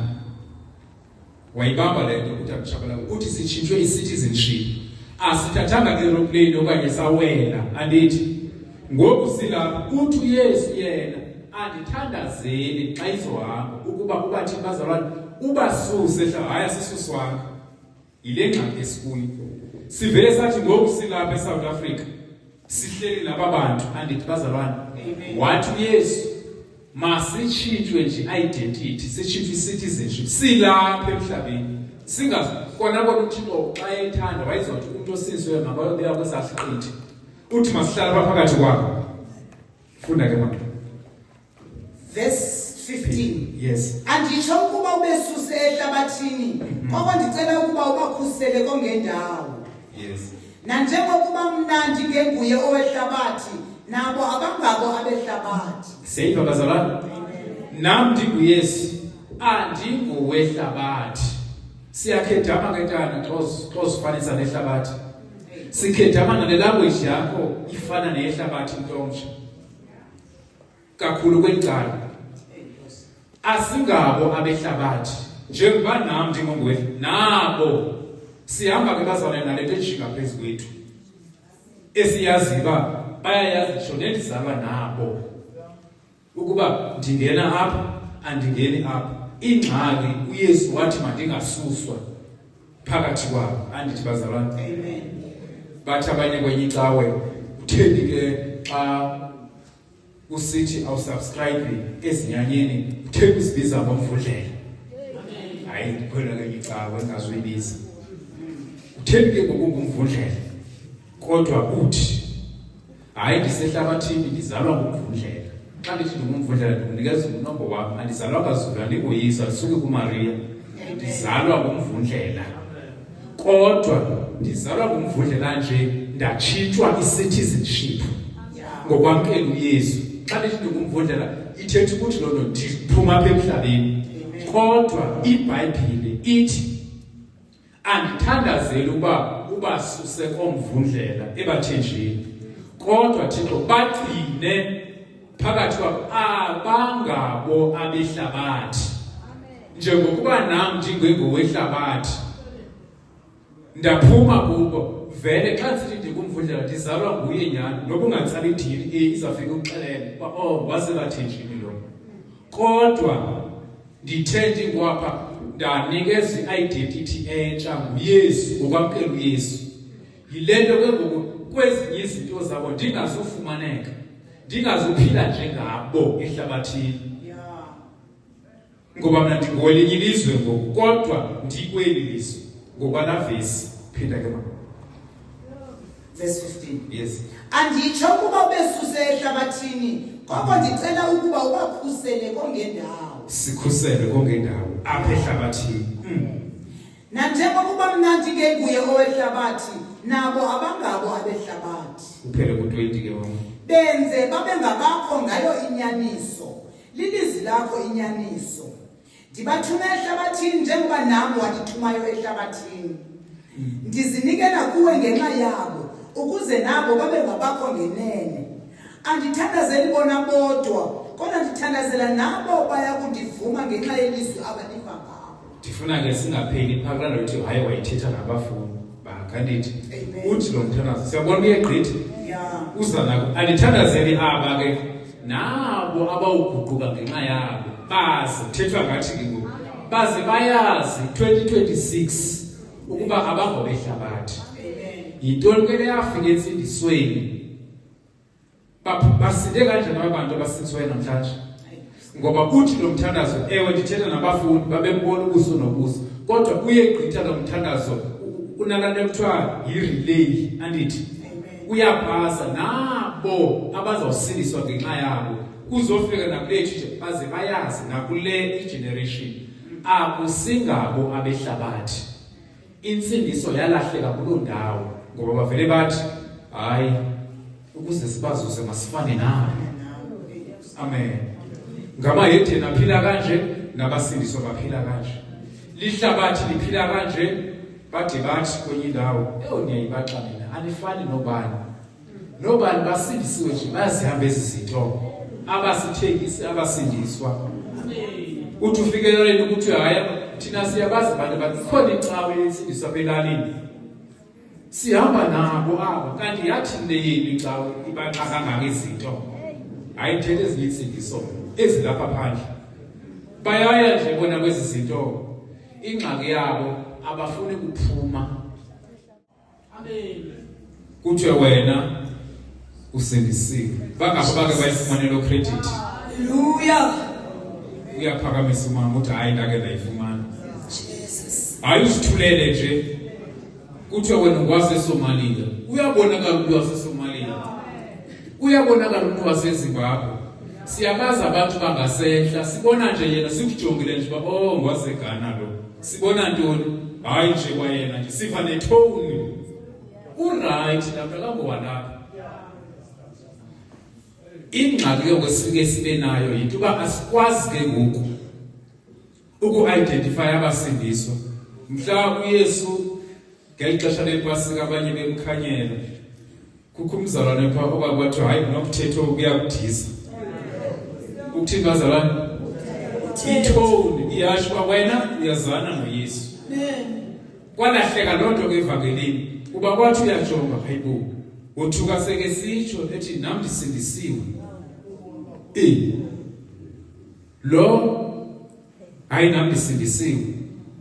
B: wayibamba le nto ukuthi akushabalala uthi sitshintshwe i-citizenship asithathanga aeroplane okanye sawela andithi ngoku silapha uthi uYesu yena andithandazeli xa izohamba ukuba ubathi bazalwane ubasuse hayi asisuswanga yile ngxaki esikuyo sivele sathi ngoku silapha eSouth Africa sihleli laba bantu andithi bazalwane wathi uYesu masitshintshwe nje identity sitshintshwe citizenship silapha emhlabeni singazi kona bona uThixo xa ethanda wayezothi umuntu osizwe mabayobeka kwesahliqithi uthi masihlala phakathi kwabo. Funda ke mama.
C: Verse 15.
B: Yes.
C: Anditsho ukuba ubesuse ehlabathini, koko ndicela ukuba ubakhusele kongendawo.
B: Yes.
C: Nanjengokuba mnandi ngenguye owehlabathi, nabo abangabo abehlabathi.
B: Seyiva bazalwane. Nam ndinguYesu andingowehlabathi. Siyakhedama ke ntana xa sifanisa nehlabathi. Sikhedama nale language yakho ifana neyehlabathi ntomsha. Kakhulu kwecala. Asingabo abehlabathi. Njengoba nam ndingongwe nabo sihamba ke bazalwane nalento ejinga phezulu kwethu. Esiyaziba bayayazi ngisho nendizalwa nabo. Ukuba ndingena apha andingeni apha. Ingxaki uYesu wathi mandingasuswa phakathi kwabo andithi bazalwane.
C: Amen.
B: Bathi abanye kwenye icawe utheni ke xa usithi awusubscribe ezinyanyeni utheni usibiza ngomvundlela. Hayi khona ke icawe engazoyibiza. Utheni ke ngokungumvundlela kodwa uthi hayi ndisehlabathini ndizalwa ngumvundlela. Xa ndithi ngumvundlela ndikunikeza unombo wami andizalwa kaZulu andingoyisa lisuke kuMaria ndizalwa ngumvundlela kodwa ndizalwa ngumvundlela nje ndatshintshwa i-citizenship ngokwamkela uYesu. Xa ndithi ngumvundlela ithetha ukuthi loo nto ndiphuma apha emhlabeni kodwa iBhayibhile ithi andithandazeli uba ubasuse komvundlela ebathenjini kodwa Thixo bagcine phakathi kwabo abangabo abehlabathi njengokuba nam ndingengowehlabathi ndaphuma kubo vele xa sithi ndikumvundlela ndizalwa nguye nyani noba ungatsala idini izawufika ukuxelela uba wase bathenjini lo kodwa ndithe ndingwapha ndanikeza i-identity entsha nguYesu ngokwamkela uYesu. Yile nto ke ngoku kwezinye izinto zabo ndingazufumaneka ndingazuphila njengabo ehlabathini ngoba mna ndingolinye ilizwe ngoku kodwa ndikweli lizwe ngokwala vesi. Phinda ke mama.
C: Verse 15.
B: Yes.
C: Anditsho ukuba ubesuse ehlabathini, koko ndicela ukuba ubakhusele kongendawo.
B: Sikhusele kongendawo apha ehlabathini.
C: Nanjengokuba mnandi ngenguye owehlabathi, nabo abangabo abehlabathi.
B: Uphele ku-20 ke mama.
C: Benze babe ngabakho ngayo inyaniso, lilizwi lakho inyaniso. Ndibathume ehlabathini njengoba nami wandithumayo ehlabathini. Ndizinikela kuwe ngenxa yabo, ukuze nabo babe ngabakho ngenene. Andithandazeli bona bodwa, kodwa ndithandazela nabo baya kundivuma ngenxa yelizwi abaniva ngabo.
B: Ndifuna ke singapheli phakathi lokuthi hayi wayithetha nabafundi bakandithi uthi lo mthandazo siyabona uyegqitha uza nako andithandazeli aba ke nabo abawuguquka ngenxa yabo bazi kuthethwa ngathi ke ngoku baze bayazi 2026 ukuba abangobehlabathi. Yintoni ke leyafika entsindisweni basinde kanjani abantu abasindiswe namhlanje ngoba uthi lo mthandazo ewe ndithetha nabafundi babembona ubuso nobuso kodwa uyegqitha lo mthandazo unakanto ekuthiwa yi-relay andithi uyapasa nabo abazawusindiswa ngenxa yabo kuzofika nakulethu nje baze bayazi nakule igeneration akusingabo abehlabathi. Insindiso yalahleka kuloo ndawo ngoba bavele bathi hayi ukuze sibazuse masifane nabo. Amen. Ngamayedeni aphila kanje nabasindiswa baphila kanje. Lihlabathi liphila kanje bathi kwenye indawo niyayibaxa mina anifani nobani basindisiwe nje bayazihamba ezizinto abasithekisi abasindiswa. Uthi ufikelele ukuthi hayi thina siyabazi abantu bakhona icawe yensindiswa belalini sihamba nabo aba kanti yathi leyini icawe ibaxa kangaka izinto ayithethe ezinye insindiso ezilapha phandle bayaya nje bona kwezi zinto ingxaki yabo abafuni kuphuma. Amen. Kuthiwe wena usindisiwe bangapha bake bayifumane lo credit.
A: Hallelujah.
B: Uyaphakamisa umama uthi hayi ndake ndayifumana.
A: Jesus.
B: Hayi usithulele nje. Kuthiwe wena ungwazi eSomalia. Uyabonakala umuntu waseSomalia. Uyabonakala umuntu waseZimbabwe. Siyabaza abantu bangasehla sibona nje yena sikujongile nje ngwaze eGhana lo. Sibona ntoni? Hayi nje kwayena nje siva netone. Uright lapha kambowanapha. Ingxaki yokusike sibe nayo yinto uba asikwazi ke ngoku uku-identify abasindiswa. Mhla uYesu ngelixesha lePasika abanye bemkhanyela kukho umzalwane phaa okwathi hayi nokuthetho kuyakudisa. Ukuthini bazalwane? Ithoni iyasho uba wena uyazana noYesu. Kwalahleka loo nto kwevangelini kuba kwathi uyajonga hayibo uthuka seke sitsho ethi nam ndisindisiwe. Lo hayi nam ndisindisiwe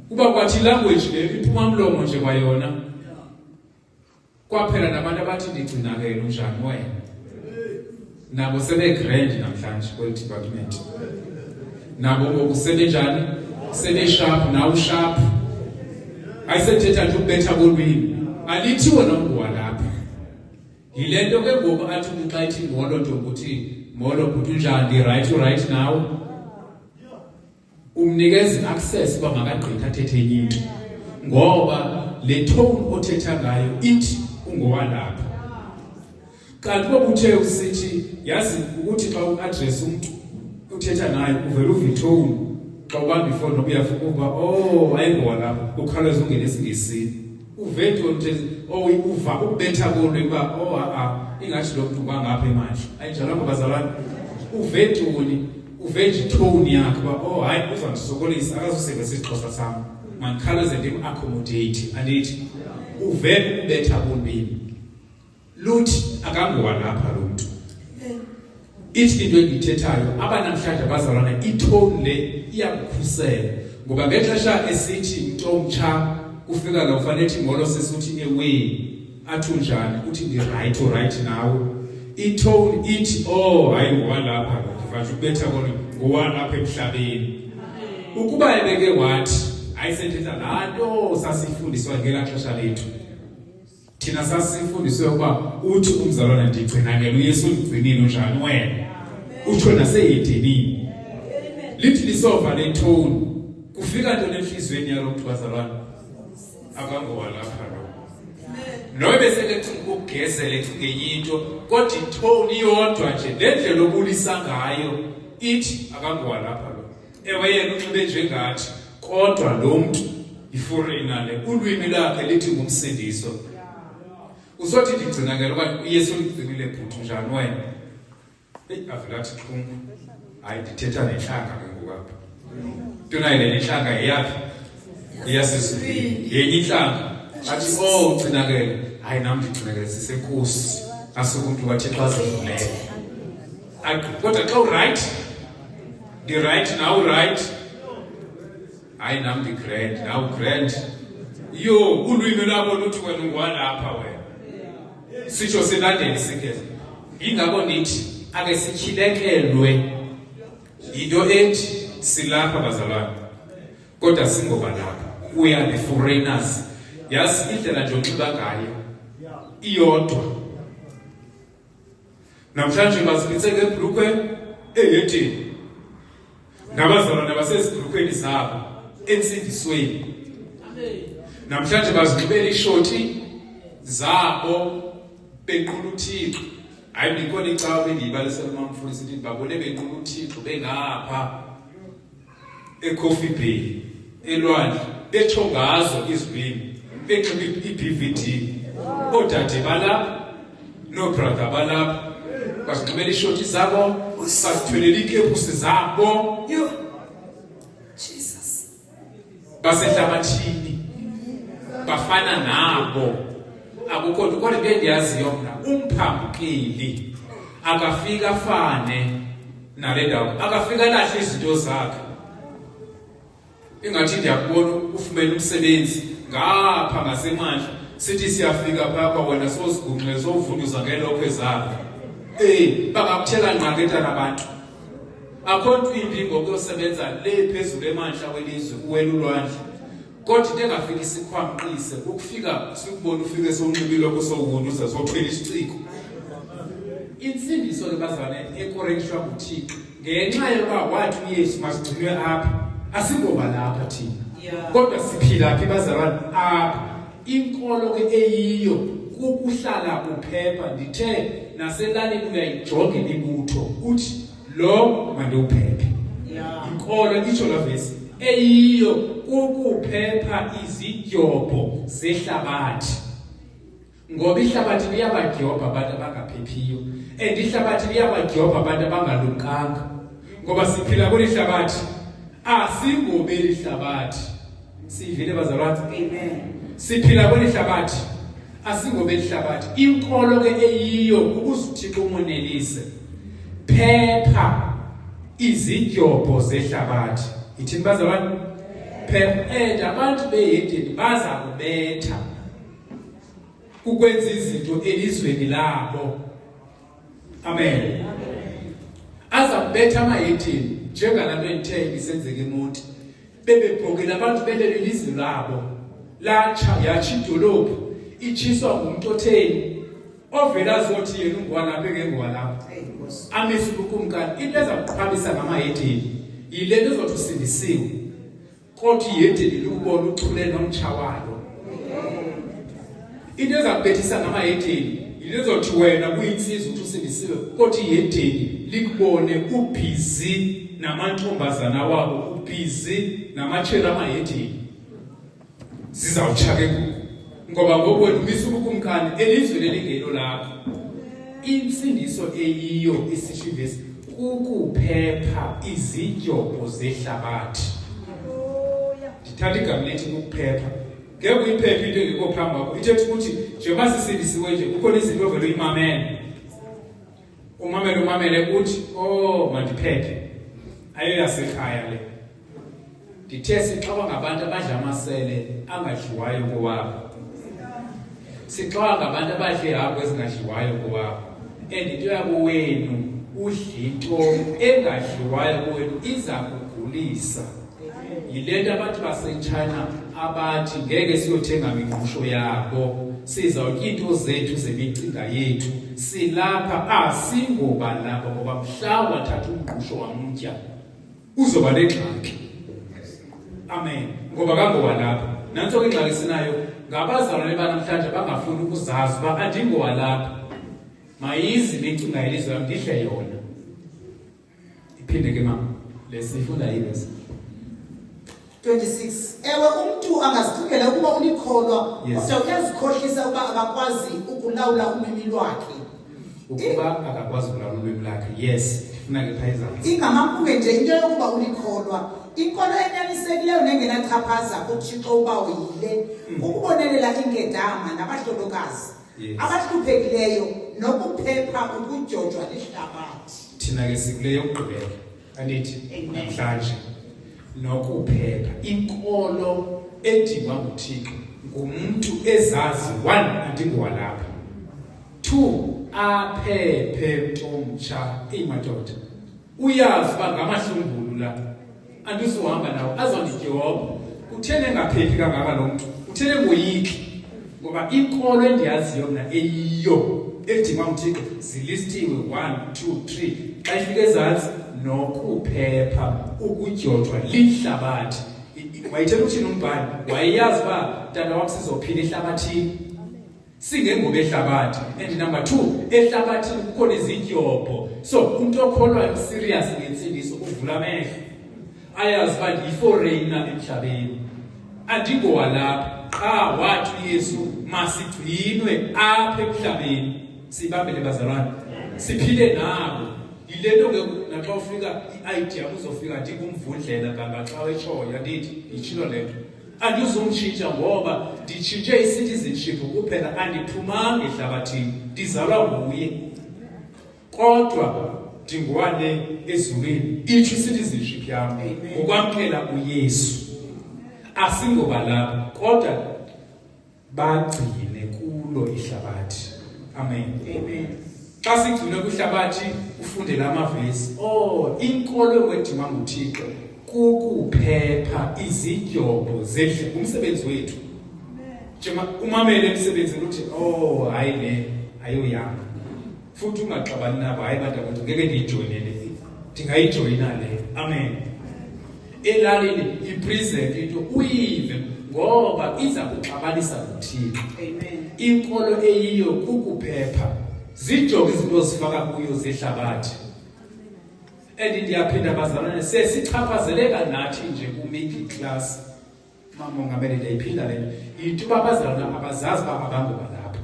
B: kuba kwathi language le iphuma mlomo nje kwayona kwaphela nabantu abathi ndigcinakele unjani wena nabo sebe-grand namhlanje kweli department nabo ngoku sebenjani sebe-sharp nawe usharp ayisethetha nje ukubetha kolwimi alithi wona unguwalapha. Yile nto ke ngoku athi umntu xa ithi molo nto ukuthi molo bhuti unjani right now umnikeza i-access uba makagqithe athethe enye into ngoba le tone othetha ngayo ithi ungowalapha. Kanti kuba uthe usithi yazi ukuthi xa u-address umntu uthetha naye uvele uve itone xa ubamba ifoni noba uyafuna ukuba ayingowalapha ukhawuleza ungene esiNgesini uve ntoni uva ukubetha kolwe uba ingathi lo mntu kwangapha emandla ayinjalo ngabazalwane uve ntoni uve nje itone yakhe uba hayi uzandisokolisa akazusebenzisa isixhosa sam mandikhawuleze ndim-accommodate andithi uve ukubetha kolwimi luthi akangowalapha lo mntu. Ithi into endiyithethayo abanamhlanje abazalwana itone le iyakukhusela ngoba ngexesha esithi mntu omtsha kufika la ufanele ethi molo sesithi ewe athi unjani uthi ndi-right nawe itone ithi hayi ngowalapha ndivaje ukubetha kona ngowalapha emhlabeni. Ukuba ebeke wathi ayisethetha laa nto sasifundiswa ngelaa xesha lethu thina sasifundiswe ukuba uthi umzalwana ndigcinakele uYesu undigcinile unjani wena utsho naseyedenini lithi lisova le tone kufika ntoni entliziyweni yalo mntu bazalwana akangowalapha lo. Nobe beseke cinga ukugezela ecinga enye into kodwa itone iyodwa nje nendlela obulisa ngayo ithi akangowalapha lo. Ewe yena unxibe njengathi kodwa lo mntu iforeigner le ulwimi lakhe lithi ngumsindiso. Usothi ndigcinakele okanye uYesu undigcinile bhuti njani wena avelathi xhungu hayi ndithetha nentlanga ke ngokapha ntonayo le ntlanga yeyaphi iyasezulwini yenye intlanga athi ugcinakele hayi nam ndigcinakele sisenkosi asuke umntu wathi xa zivulele kodwa xa uright ndi-right naw right hayi nam ndi-grand naw grand ulwimi lwabo luthi wena ungwalapha wena sitsho silandele sikeze. Yingako ndithi ake sityhilekelwe yinto ethi silapha bazalwane kodwa singoba lapha we are the foreigners. Yazi indlela nje onxiba ngayo iyodwa. Namhlanje bazibitseke ebhulukhwe eyedini nabazalwane basezibhulukhweni zabo ensindisweni. Namhlanje bazinqibela ishoti zabo benqula uThixo. Hayi nikhona icawa bengiyibalisa kuMamfundisi ukuthi babone benqula uThixo bengapha eCoffee Bay elwandle betho ngazo izibini benxiba iBVD odade balapha no brother balapha bazinqibela ishoti zabo basithwelela ikepusi zabo
A: You. Jesus.
B: basehlabathini bafana nabo akukho nto kodwa bendiyaziyo mna umphambukeli akafika afane nale ndawo akafika lahle izinto zakhe ingathi ndiyakubona ufumene umsebenzi ngapha ngasemandla sithi siyafika phapha wena sozigungqele sovunduza ngelokhwe zakhe bangakuthela nqaketha nabantu akho nto imbi ngokuyosebenza le phezulu emandla welizwe uwela ulwandle kodwa into engafika isikhwamqise ukufika sikubona ufike sowunxibile kusowunduza soqhela isiciko insindiso ke bazane ekorentshwa nguThixo ngenxa yokuba wathi uYesu masigcinwe apha asingoba lapha thina kodwa siphila phi bazalwane apha inkolo ke eyiyo kukuhlala kuphepha ndithe naselalini uyayijonga imibutho uthi lo mandiwuphephe inkolo itsho la vesi eyiyo kukuphepha izidyobho zehlabathi ngoba ihlabathi liyabadyobha abantu abangaphephiyo ihlabathi liyabadyobha abantu abangalumkanga ngoba siphila kule hlabathi asingobeli hlabathi sivile bazalwane
A: Amen.
B: siphila kule hlabathi asingobeli hlabathi inkolo ke eyiyo ukuzuthixo umonelise phepha izidyobho zehlabathi ithini bazalwane phepha abantu beHedeni baza kubetha ukwenza izinto elizweni labo amen aza kubetha amaHedeni njengalento enthe isenzeke eMonti bebebhokela abantu belelo ilizwe labo latsha yathi idolophu ichiswa ngumuntu otheni ovela zothi yena ungwalapha engengwalapha amisa ubukumkani into ezakuqhabisa ngamaHedeni yilento ezothi usindisiwe kodwa iHedeni likubona uthule nomtshawalo into ezakubethisa ngamaHedeni yilento ezothi wena kuyinsizwa uthi usindisiwe kodwa iHedeni likubone ubhizi namantombazana wabo ubhizi namatshela amaHedeni zizawutshake ngoba ngoku wena umisa ubukumkani elizweni elingelo lakho insindiso eyiyo isishivesi kukuphepha izidyobho zehlabathi ndithatha igama lethi kukuphepha ngeke uyiphephe into engekho phambi kwakho ithetha ukuthi njengoba sisindisiwe nje kukhona izinto ovele umamele uthi mandiphephe ayoyasekhaya le ndithe sixawa ngabantu abadla amasele angadliwayo kowabo sixawa ngabantu abadla ihabhu ezingadliwayo kowabo into yakowenu udlinto engadliwayo kowenu iza kugulisa yilento abantu baseChina abathi ngeke siyothenga imingqusho yabo sizawutya into zethu zemicimbi yethu silapha asingoba lapha ngoba mhla wathatha umngqusho wamtya uzoba nengxaki amen ngoba kangoba lapha nanso ke ingxaki sinayo ngabazalwane banamhlanje bangafuni ukuzazi uba andingowa lapha mayizi imicimbi yelizwe lami ndidle yona iphinde ke mama lesifunda yibese
C: 26 ewe umuntu angazithukela ukuba ulikholwa
B: Yes.
C: kodwa uyazikhohlisa ukuba akakwazi ukulawula ulwimi lwakhe
B: ukuba akakwazi ukulawula ulwimi lakhe yes ifuna ke phayizana
C: ingamampunge nje into yokuba ulikholwa inkolo enyanisekileyo nengenachaphaza kuThixo uba uyile ukubonelela ingedama nabahlolokazi
B: Yes.
C: abahluphekileyo nokuphepha ukudyojwa lihlabathi
B: thina ke sikule yokugqibela andithi
C: Amen.
B: namhlanje nokuphepha inkolo edingwa nguThixo ngumuntu ezazi one andingowalapha two aphephe mntomtsha imadoda uyazi uba ngamahlungulu la andizohamba nawo azondidyobha uthene engaphephi kangaka lo muntu uthene ngoyiki ngoba inkolo endiyaziyo mna eyiyo edingwa nguThixo zilistiwe 1 2 3 xa ifika ezantsi nokuphepha ukudyojwa lihlabathi
D: wayithela uthini umbhali wayeyazi uba mntana wami sizophila ehlabathini singengoba ehlabathi. And number 2, ehlabathini kukhona izidyobho. So umuntu okholwayo serious ngensindiso uvula amehlo ayazi uba yi-foreigner emhlabeni, andingowa lapha wathi uYesu masigcinwe apha emhlabeni. Sibambele bazalwane, siphile nabo. Yilento ke naxa ufika i-idea uzofika ndithi kumvundlela kangaxa wetshoyo andithi yitshilo lento. Andizumtshintsha ngoba nditshintshe i-citizenship kuphela, andiphumanga ehlabathini, ndizalwa nguye. Kodwa ndingwane ezulwini, ithi i-citizenship yam ukwamkela uYesu. Asingoba lapha kodwa bagcine kulo ihlabathi. Amen.
C: Amen.
D: Xa sigcine kwihlabathi ufundele amavesi. Inkolo wedima nguThixo kukuphepha izidyobho zedle umsebenzi wethu. Njema umamele emsebenzini uthi hayi le ayoyanga. Futhi ungaxabani nabo, hayi bantu ngeke ndiyijoyinele. Ndingayijoyina le. Amen. Elalini ipresent into uyive ngoba iza kuxabanisa noThixo.
C: Amen.
D: Inkolo eyiyo kukuphepha zijonge izinto zifaka kuyo zehlabathi. And ndiyaphinda bazalwane sesichaphazeleka nathi nje ku-middle class. Mama ungamele ndiyayiphinda le yinto uba abazalwane abazazi uba abangoba lapha.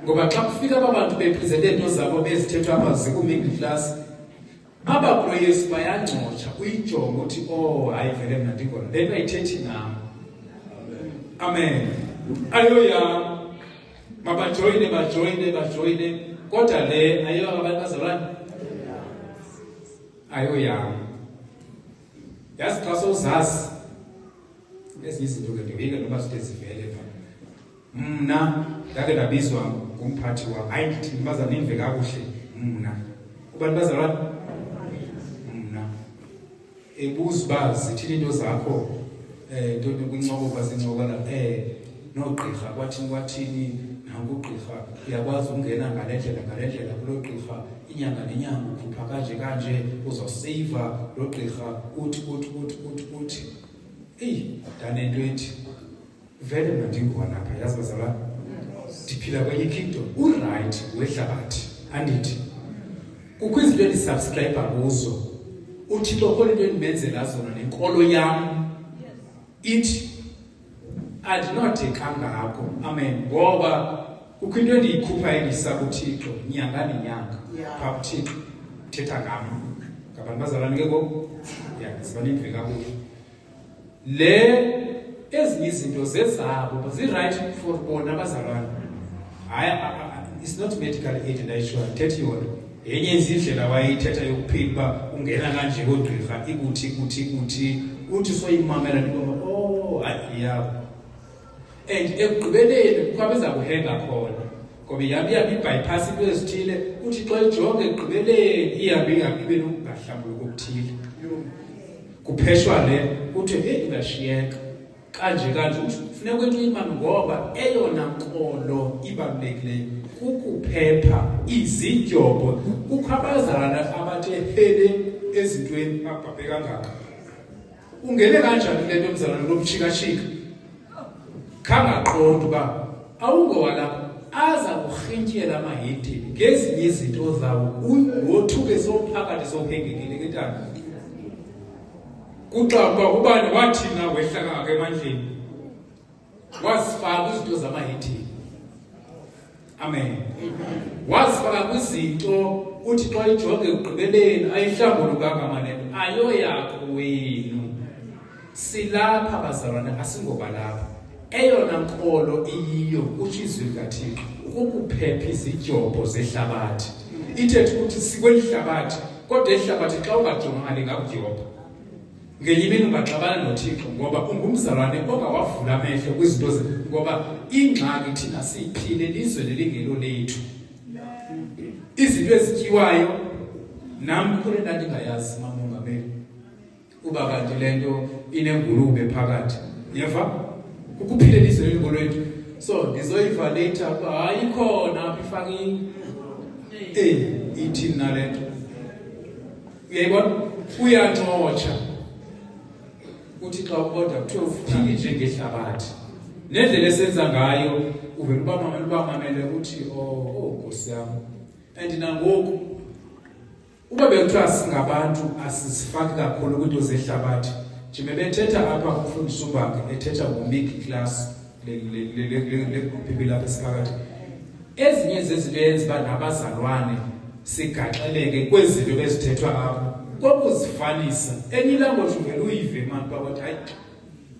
D: Ngoba xa kufika abantu bepresente into zabo bezithethwa apha ziku-middle class, abakulo Yesu bayangcotsha uyijonge uthi hayi vele mna ndingona le nto ayithethi nam. Amen. Ayoyam. Mabajoyine kodwa le ayo abantu bazalwane ayoyam. Yazi xa sowuzazi ezinye izinto ke ndiyeke noba zide zivele pha. Mna ndake ndabizwa ngumphathi wam, hayi ndithi baza nimve kakuhle mna ubantu bazalwane mna ebuza uba zithini into zakho ntoni kwincoko bazincokola nogqirha kwathini nangu ugqirha uyakwazi ungena ngale ndlela kulo gqirha inyanga nenyanga ukhupha kanje uzoseyiva lo gqirha uthi danento ethi vele mna ndingowa lapha. Yazi bazalwane ndiphila kwenye kingdom uright wehlabathi andithi kukho izinto endisubscribe kuzo uThixo khona into endimenzela zona nenkolo yam ithi andinode kangako. Amen. Ngoba kukho into endiyikhupha endisa kuThixo nyanga nenyanga phaa kuThixo uthetha ngam ngabantu bazalwane ke ngoku zibanimve kakuhle. Le ezinye izinto zezabo zi-right for bona abazalwane. Hayi it's not medical aid ndayishoyo ndithetha yona yenye izindlela wayeyithetha yokuphila uba ungena kanje kogqirha ikuthi uthi soyimamela ndiba hayi yabo. And ekugqibeleni kukho abeza kuhenga khona ngoba iyabe ibypass into ezithile uthi xa ijonge ekugqibeleni iyabe ibe nokungahlambuluki okuthile. Kupheshwa le uthi ingashiyeka kanje kufuneka into imami ngoba eyona nkolo ibalulekileyo kukuphepha izidyobho. Kukho abazalwane abathe hele ezintweni abhabhe kangaka. Ungene kanjani le nto mzalwane lomshikashika khangaqonda uba awungowa lapha aza kurhintyela amahedeni ngezinye izinto zawo wothuke sowuphakathi sowuhengekile ketana. Kuxa uba ubani wathina wehla kangaka emandleni wazifaka kwizinto zamahedeni. Amen. Wazifaka kwizinto uthi xa ijonge ekugqibeleni ayihlambulukanga amanento ayoyakho wenu. Silapha bazalwane asingoba lapha. Eyona nkolo iyiyo utsho izwi likaThixo ukukuphepha izidyobho zehlabathi. Ithethe ukuthi sikweli hlabathi kodwa ehlabathi xa ungajonganga lingakudyobha. Ngenye imini ungaxabana noThixo ngoba ungumzalwane ongawavula amehlo kwizinto ngoba ingxaki thina siyiphile lizwe lelingelo lethu. Izinto ezityiwayo nam kule ndandingayazi mamongameli uba kanti le nto inengulube phakathi. Yeva ukuphile lizwe lelingelo lethu. So ndizoyiva later uba hayi khona apha ifakile ithi na le nto. Uyayibona uyancotsha uthi xa uboda kuthiwa uphile njengehlabathi nendlela esenza ngayo uvela ubamamele uthi oh Nkosi yami and nangoku uba bekuthiwa singabantu asizifaki kakhulu kwinto zehlabathi nje bethetha apha umfundisi uBange ethetha ngo-middle class le people lapha esiphakathi ezinye zezinto eyenza uba nabazalwane sigaxeleke kwezinto bezithethwa apha kokuzifanisa enye language uvele uyive manje bathi hayi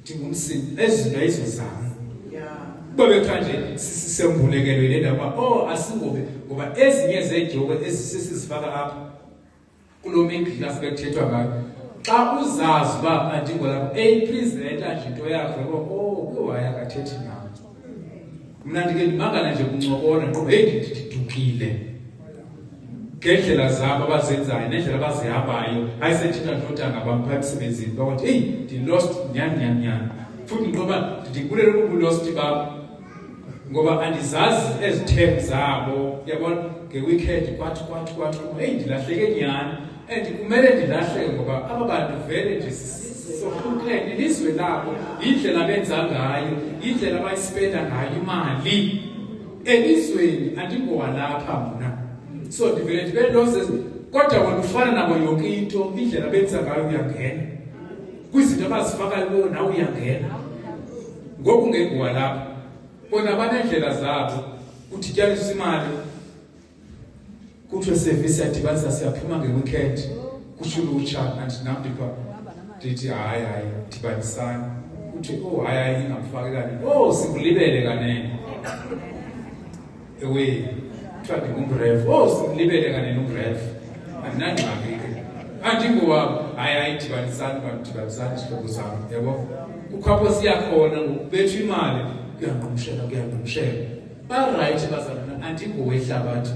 D: ndingumsini ezinto ayizozama kuba bekuthiwa nje sisembulekelo ile ndaba asingobe ngoba ezinye zejoke ezisizifaka apha kulo middle class bekuthethwa ngayo xa uzazi uba andingolapho eyipresenta nje into yakho kuwaya akathethi nayo mna ndike ndimangala nje kuncokola nqobo ndidukile ngendlela zabo abazenzayo nendlela abazihambayo ayisethina ndodanga bamphaya emsebenzini bathi ndilost nyani futhi nqoba ndikulela ukubulost babo ngoba andizazi ezithembu zabo yabona ngeweekend kwathi ndilahleke nyani and kumele ndilahleke ngoba aba bantu vele nje sokukhuleni ilizwe labo indlela benza ngayo indlela abayispenda ngayo imali elizweni andingowalapha mna so ndivele ndibe loses kodwa wena ufana nabo yonke into indlela benza ngayo uyangena kwizinto abazifaka kuyo nawe uyangena ngoku ngengowalapha bona banendlela zabo udityaniswa imali kuthiwe service yadibanisa siyaphuma ngeweekend kusho ulutsha andinamdipha ndithi hayi dibanisani uthi hayi ingamfaki kanini sikulibele kanene ewe kuthiwa ndingumref sikulibele kanene umref andinangxaki ke andingowabo hayi dibanisani bandidibanisani isihlobo zam yabo ukhapho siyakhona ngokubetha imali kuyanqumshela barayithi bazalana andingowehlabathi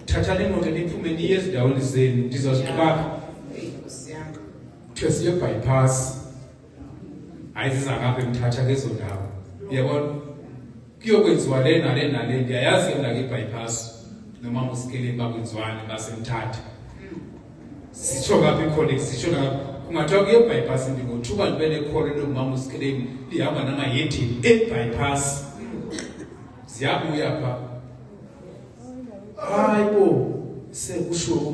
D: thathani imoto niphume niye ezindaweni zenu ndizozixubapha kuthiwa siye bypass hayi zizangapha emthatha kezo ndawo uyabona kuyokwenziwa le nale ndiyayazi yona ke bypass noma usikeleni bakwenziwane basemthatha sitsho ngapha ikhona sitsho ngapha kungathiwa kuye bypass ndingothuba ndibe nekhona lomama usikeleni lihamba namayedini bypass ziyabuya pha hayibo sekusho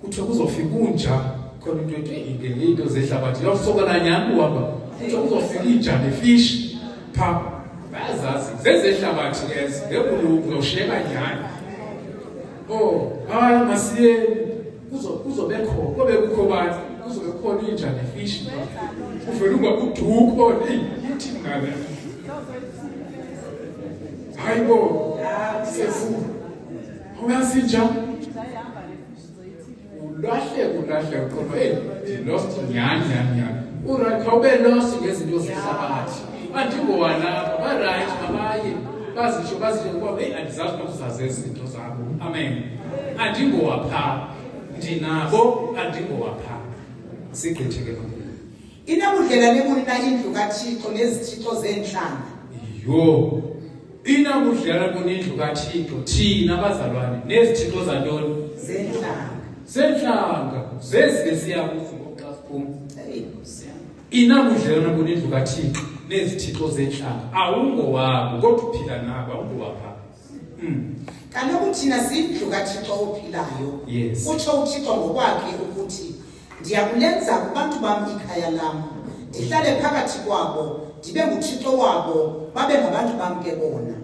D: kuthiwa kuzofika unja khona into into zehlabathi yosokola nyani uhamba kuthiwa kuzofika inja nefish pha bayazazi zezehlabathi lezi ngebuluku uzoshiyeka nyani hayi masiye kuzobekho kobe kukho bantu kuzobe khona inja nefish uvele ungakuduko yithi ngabe hayibo sefu uyasinja ulahle kodwa lost nyani uright khawube lost ngezinto zehlabathi andingowalapha baright babaye bazisho ngoba andizazi nokuzazi izinto zabo amen andingowapha ndinabo andingowapha sigqitheke lokho
C: inabudlelane bunina indlu kaThixo nezithixo zenhlanga
D: inabudlelane bunindlu kaThixo thina abazalwane nezithixo zantoni zenhlanga zezike siyakuzo ngoxa siphuma inabudlelane bunindlu kaThixo nezithixo zenhlanga awungowabo kodwa uphila nabo awungowapha
C: kaloku thina sindlu kaThixo ophilayo utsho uThixo ngokwakhe ukuthi ndiyakulenza kubantu bami ikhaya lam ndihlale phakathi kwabo ndibe nguThixo wabo babe ngabantu bami ke bona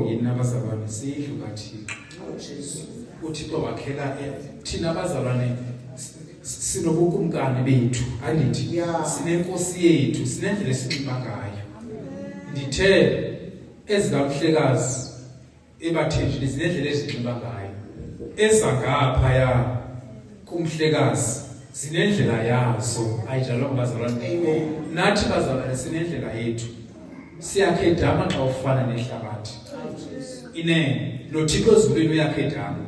D: yini abazalwane sindlu kaThixo uThixo wakhela thina abazalwane sinobukumkani bethu andithi sinenkosi yethu sinendlela esinxiba ngayo ndithe ezikamhlekazi ebathenjini sinendlela ezinxiba ngayo ezangaphaya kumhlekazi sinendlela yazo ayijalo bazalwane nathi bazalwane sinendlela yethu siyakhedama xa ufana nehlabathi inene noThixo ezulwini uyakhedama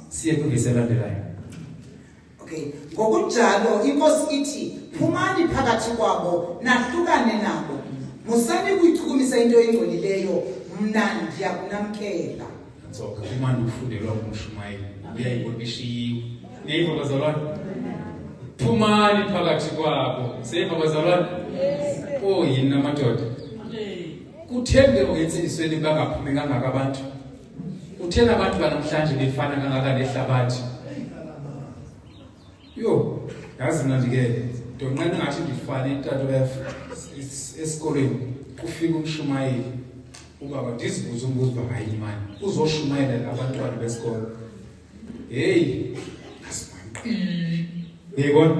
D: siye kwiselandelayo
C: ngokunjalo inkosi ithi phumani phakathi kwabo nahlukane nabo musani kuyichukumisa into engcolileyo mna ndiyakunamkela
D: umani ufundelwa ngumshumayeli uyayibona ishiyiwe niyayibona bazalwane
B: phumani phakathi kwabo seyiva bazalwane oh yini namadoda kuthembe ungensindisweni bangaphumi kangaka abantu uthena abantu banamhlanje befana kangaka nehlabathi yo yazi mna ndike ndonqena ngathi ndifane intatho esikolweni kufika umshumayeli ubaba ndizibuza umbuzo uba hayi mani uzoshumayela abantwana besikolo hey yebo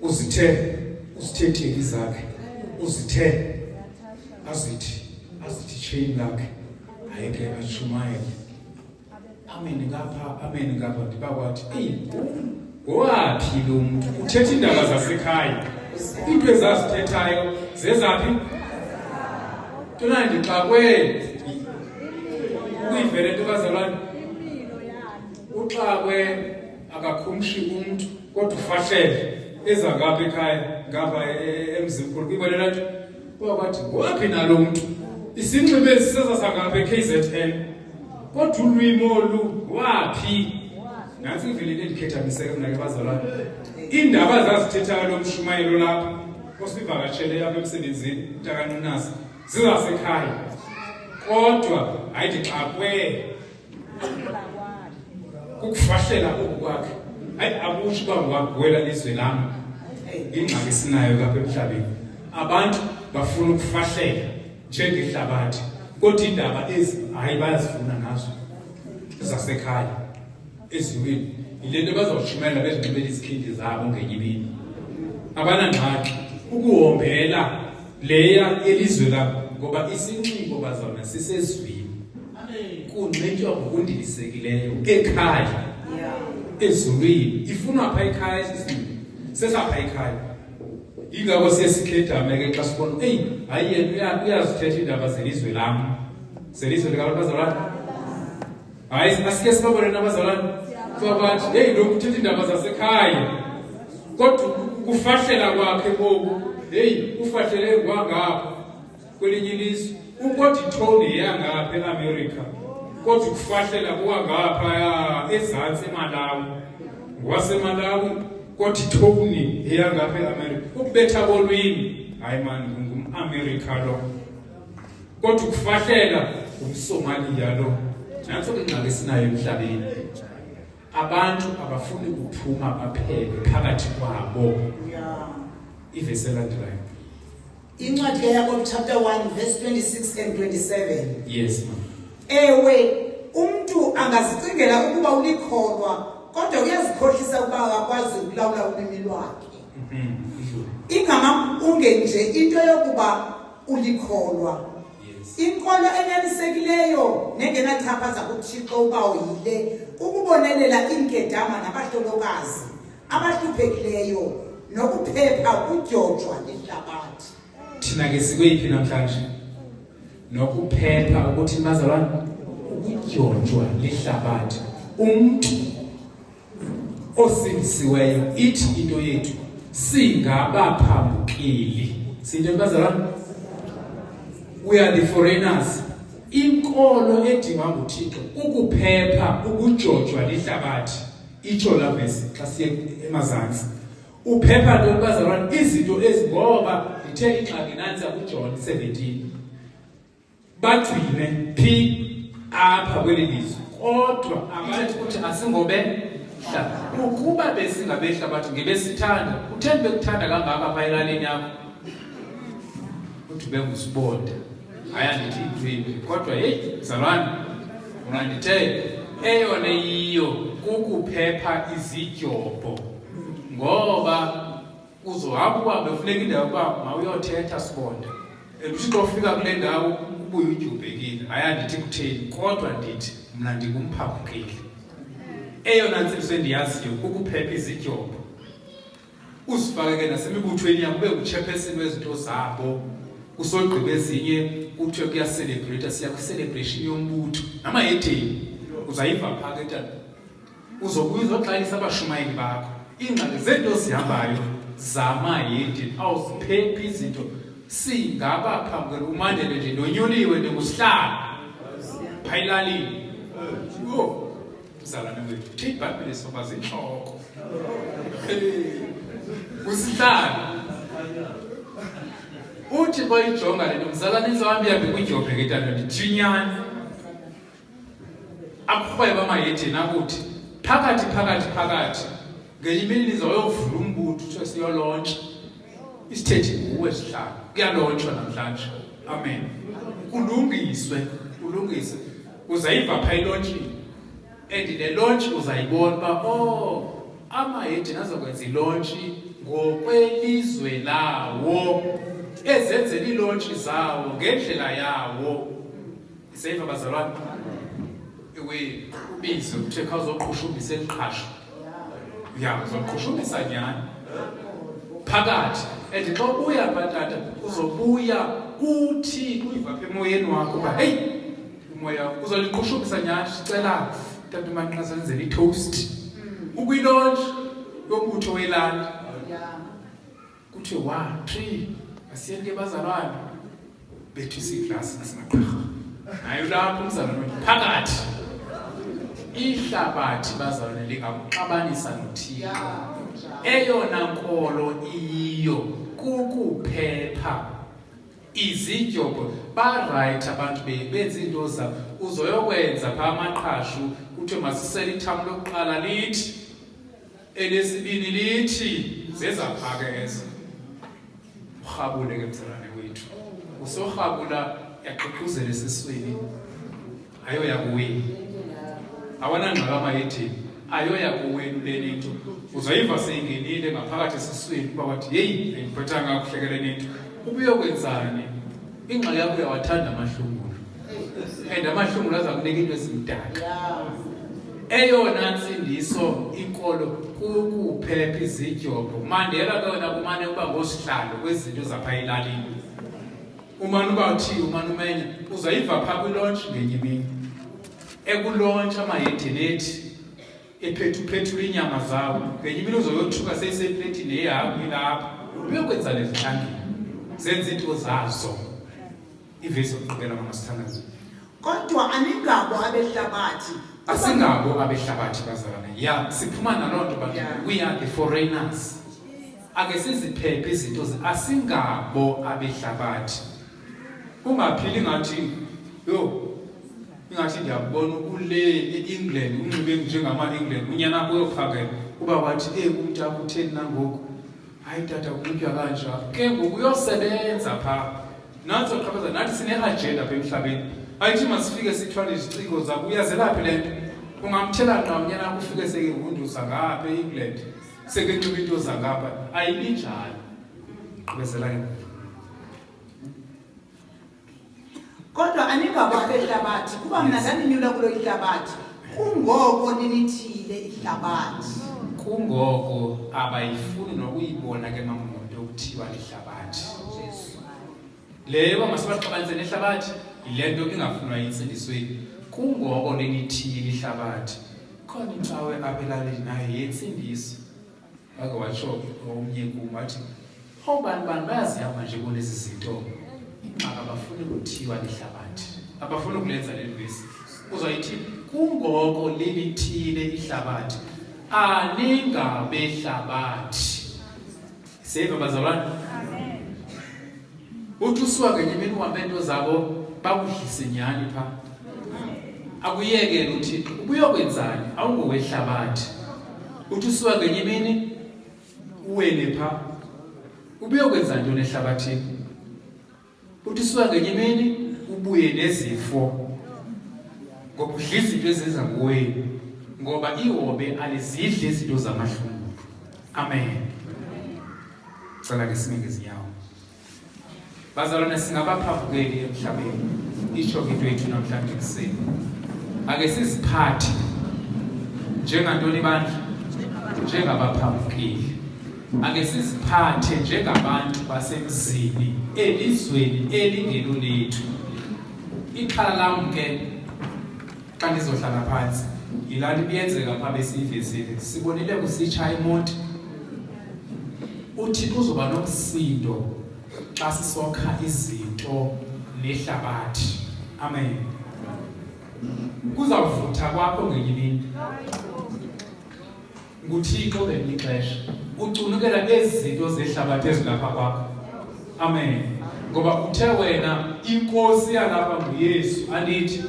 B: uzithetheki zakhe azithi chain lakhe ayeke ashumayele amen ngapha ndibakwathi waphi lo muntu uthetha indaba zasekhaya into ezazithethayo zezaphi tonandi xakwe ukuyivele into bazalwane uxakwe akakhumshi umuntu kodwa ufahlele eza ngapha ekhaya ngapha emzimkhulu kuyibolela nto kwathi waphi nalo muntu isinxibo esisezasangapha eKZN kodwa ulwimi olu waphi nansi ivele endikhethaniseke mna ke bazalwane indaba zazithethayo lo mshumayelo lapha osivakatshele apha emsebenzini mntakanonasi zizasekhaya kodwa hayi ndixakwe kukufahlela oku kwakhe hayi akusho uba ngwagwela lizwe lami ingxaki sinayo kapha emhlabeni abantu bafuna ukufahlela njengehlabathi kodwa indaba ezi hayi bayazifuna nazo zasekhaya ezulwini yile nto bazawushumayela bezinxibela izikhindi zabo ngenyibini abanangxaki ukuhombela leya elizwe labo ngoba isinxibo bazona sisezwini kunxitywa ngokundilisekileyo ekhaya ezulwini ifunwa pha ekhaya esisini sesapha ekhaya ingako siyesikhedame ke xa sibona hayi yena uyazithetha indaba zelizwe lam zelizwe likalabazalwane hayi asike sibabone nabazalwane kwabathi hey lo kuthetha indaba zasekhaya kodwa kufahlela kwakhe bobu ufahlele kwangapha kwelinye ilizwe ukodwa ithoni yangapha eAmerica kodwa kufahlela kwangapha ezantsi eMalawi ngwaseMalawi kodwa ithoni yangapha eAmerica ukubetha kolwini hayi mani ngumAmerica lo kodwa kufahlela umSomalia lo nanso ingxaki esinayo emhlabeni abantu abafuni ukuphuma baphele phakathi kwabo ivesi elandelayo
C: incwadi yaKobe chapter 1 verse 26 and 27
B: yes ma'am
C: ewe umuntu angazicingela ukuba ulikholwa kodwa uyazikhohlisa ukuba akakwazi ukulawula ulimi lwakhe ingama ungenje into yokuba ulikholwa inkolo enelisekileyo nengenachaphaza kuThixo uba uyile ukubonelela inkedama nabahlolokazi abahluphekileyo nokuphepha ukudyojwa lehlabathi
B: thina ke sikweyiphi namhlanje nokuphepha ukuthi bazalwane ukudyojwa lehlabathi umuntu osindisiweyo ithi into yethu singabaphambukeli sinto bazalwane we are the foreigners inkolo edingwa nguThixo ukuphepha ukujojwa lehlabathi itsho la verse xa siye emazantsi uphepha lo bazalwane izinto ezingoba ithe ingxaki nansi kuJohn 17 bagcine phi apha kweli lizwe kodwa abathi ukuthi asingobe ukuba besingabehlabathi ngebesithanda utheni bekuthanda kangaka apha elalini yakho uthi bengusibonda ayandithi idwini kodwa zalwane ungandithe eyona yiyo kukuphepha izidyobho ngoba uzohamba befuneka indawo ukuba mawuyothetha sibonda uthixo ufika kule ndawo ubuye udyubhekile ayandithi kutheni kodwa ndithi mna ndingumphambukeli eyona ntsibiso endiyaziyo kukuphepha izidyobho uzifake ke nasemibuthweni yakho ube nguchairperson wezinto zabo usogqiba ezinye kuthiwe kuyacelebrate siya kwi-celebration yombutho namayedeni uzayiva phakathi uzobuya uzoxalisa abashumayeli bakho ingxaki zezinto zihambayo zamayedeni awuziphephi izinto singabaphambukeli umandele nje nonyuliwe ndingusihlalo phayilalini zalwane wethu thibhapile soba zinhloko
E: Usihlalo. Uthi boyijonga le nomzalwane wami yabe kujobhe ketalo lithinyane. Akhweba amayethini akuthi phakathi ngenyimini nizoyovula umbutho uthe siyolontsha. Isithethi kuwe sihlalo. Kuyalontsha namhlanje. Amen. Kulungiswe. Uzayiva pha ilontsini. And le launch uzayibona ba amayethini azokwenza ilonchi ngokwelizwe lawo. Ezenzela ilonchi zawo ngendlela yawo. Isayiva bazalwane. Ubizo uthe khawuzoqhushumbisa eliqhasho. Ya uzoqhushumbisa nyani. Phakathi and xa ubuya batata uzobuya uthi uyiva pha emoyeni wakho ba hey umoya uzoliqhushumbisa nyani sicela tata manqaza enzele itoast. Ukuyilonch yombutho welandi. Kuthe 1 3 asiyeke bazalwane bethu isiglass singaqhaga. Hayi lapho umzalwane phakathi. Ihlabathi bazalwane lingakuxabanisa nothixo. Eyona nkolo iyo kukuphepha. Izidyobo ba right abantu benza into zabo uzoyokwenza pha amaqhashu uthe masisele ithamo lokuqala lithi elesibini lithi zezaphakeza. Urhabule ke mzalwane wethu. Usorhabula yaqhuquzela esiswini. Ayoya kuwini. Awana ngqala amayethini. Ayoya kuwini leni into. Uzoyiva seyingenile ngaphakathi esiswini kuba wathi hey ayiphathanga kuhlekele into. Ubuyokwenzani? Ingxaki yakho uyawathanda amahlungulu. And amahlungulu azakunika into ezimdaka. Eyona nsindiso inkolo kukuphepha izidyobo. Mandela kona kumane uba ngosihlalo kwezinto zapha elalini. Umane uba uthi umane umenye uzayiva pha kwilonch ngenyimini. Ekulonch amayethini ethi ephethu inyama zawo. Ngenyimini uzoyothuka seyisepletini eyahagu ilapha. Uyokwenza lezihlangi. Zenza into zazo. Ivesi yokuqhubela ngamasithandazo.
C: Kodwa aningabo abehlabathi.
E: Asingabo abehlabathi bazalwane. Yeah, siphuma nalonto but we are the foreigners. Ake siziphephe izinto asingabo abehlabathi. Ungaphili ngathi ingathi ndiyabona ule eEngland unxibe njengama England unyana wakho uyophakela kuba wathi umuntu akutheni nangoku. Hayi tata kunywa kanje ke ngoku uyosebenza pha. Nanso qhabaza nathi sine agenda apha emhlabeni. Ayithi masifike sithwale iziciko zakho uyazelaphi lento. Ungamthela nqa unyana wakho ufike sekevunduza ngapha eEngland. Sekenxiba into zangapha ayibinjalo. Qhubezela ke.
C: Kodwa aningabo abehlabathi kuba mina ndaninyula kulo ihlabathi. Kungoko ninithile ihlabathi.
E: Kungoko abayifuni nokuyibona ke mamuntu okuthiwa lihlabathi. Leyo masibaxabanise nehlabathi ilento ingafunwa yinsindisweni. Kungoko lenithile ihlabathi. Khona incawe abelalini nayo yensindiso. Ake watsho omnye kumathi obani bayazihamba nje kulezi zinto. Abafuni ukuthiwa lihlabathi. Abafuni ukulenza leli vesi. Uzoyithi kungoko lenithile ihlabathi. Aningabehlabathi. Save bazalwane. Amen. Uthi usuka ngenyimini uhambe into zabo bakudlise nyani pha. Akuyekele uThixo. Ubuyokwenzani? Awungowehlabathi. Uthi usuka ngenyimini uwele pha. Ubuyokwenza into nehlabathini. Uthi usuka ngenyimini ubuye nezifo. Ngoba udlisa izinto ezenza kuwe. Ngoba ihobe alizidli izinto zamahlungu. Amen. Cela ke simeke izinyawo. Bazalwane singabaphambukeli emhlabeni. Isho into yethu namhlanje kuseni. Ake siziphathe njengantoni bandla? Njengabaphambukeli. Ake siziphathe njengabantu basemzini elizweni elingelo lethu. Iqhala lami ke xa ndizohlala phansi ilali biyenzeka pha besivesile sibonile kusitsha imoto. Uthixo uzoba nomsindo xa sisokha izinto nehlabathi. Amen. Kuzavutha kwakho ngenyimini. nguThixo benixesha ucunukela ezinto zehlabathi ezilapha kwakho. Amen. Ngoba uthe wena inkosi yalapha nguYesu andithi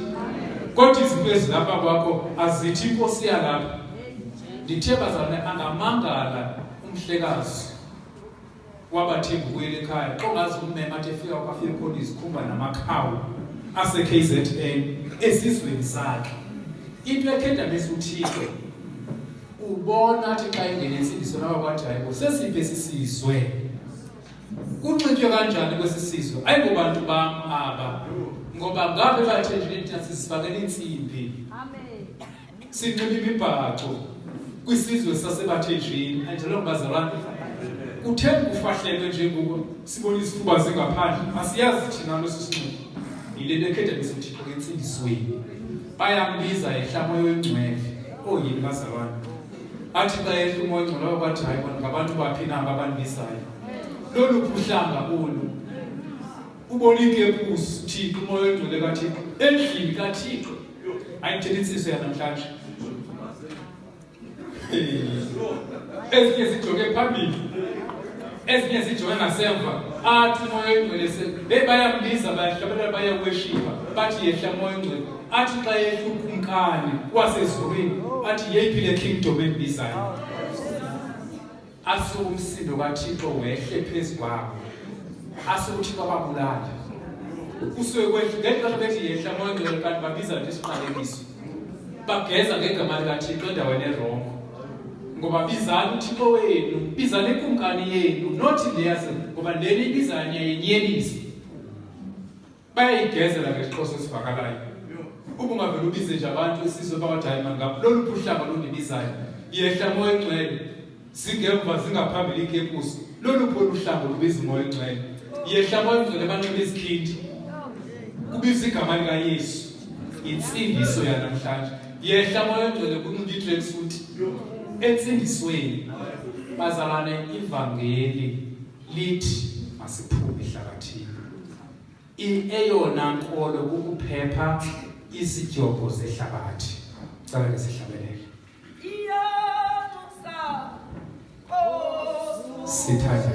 E: kodwa izinto ezilapha kwakho azithi inkosi yalapha. Ndithe bazalwane angamangala umhlekazi wabathembu kuyele ekhaya xa ngazi ummema athi efika kwafika khona izikhumba namakhawu ase-KZN esizweni sakhe. Into ekhenda besuthixo ubona athi xa ingene insindiso nawe kwathi hayibo sesiphi esisizwe kunxitywe kanjani kwesisizwe ayingobantu bam aba ngoba ngabe bathenjini thina sizifakela insimbi sinxiba imibhaco kwisizwe sasebathenjini anjalo bazalwane kutheni kufahlelwe njengoku sibona isifuba singaphandle asiyazi thina losisinxibo yile nto ekhetha besuthixo entsindisweni bayambiza ehla moya oyingcwele oyini bazalwane athi xa ehla umoya oyingcwele kwathi hayi bona ngabantu baphi nabo abandibizayo lolu uhlanga olu ubona inkepusi Thixo umoya oyingcwele kaThixo endlini kaThixo ayitheli insizwe yanamhlanje ezinye zijoke phambili ezinye zijoke ngasemva athi umoya oyingcwele bayambiza bayahlabelela bayaworshipha bathi yehla umoya oyingcwele athi xa yehla ukumkani wasezulwini athi yeyiphi le kingdom endibizayo asuke umsindo kaThixo wehle phezu kwabo asuke uThixo ababulala usuke kwehle ngexesha bethi yehla umoya oyingcwele kanti babiza nje isiqalekiso bageza ngegama likaThixo endaweni erongo ngoba bizana uThixo wenu bizana ikumkani yenu nothi leyase ngoba leli ibizana yayinyelisi bayayigezela ngesixhosa esivakalayo ubungavela ubize nje abantu esizwe phakathi hayi mangapha lolu phuhlanga lundibizayo yehla umoya oyingcwele zingemva zingaphambili ikepusi lolu pho luhlanga lubiza umoya oyingcwele yehla umoya oyingcwele abanxiba izikhindi kubiza igama likaYesu insindiso yanamhlanje yehla umoya oyingcwele kunxiba i-tracksuit ensindisweni bazalwane ivangeli lithi masiphume ehlabathini eyona nkolo ukuphepha izidyobo zehlabathi cala ke sihlabelele sithatha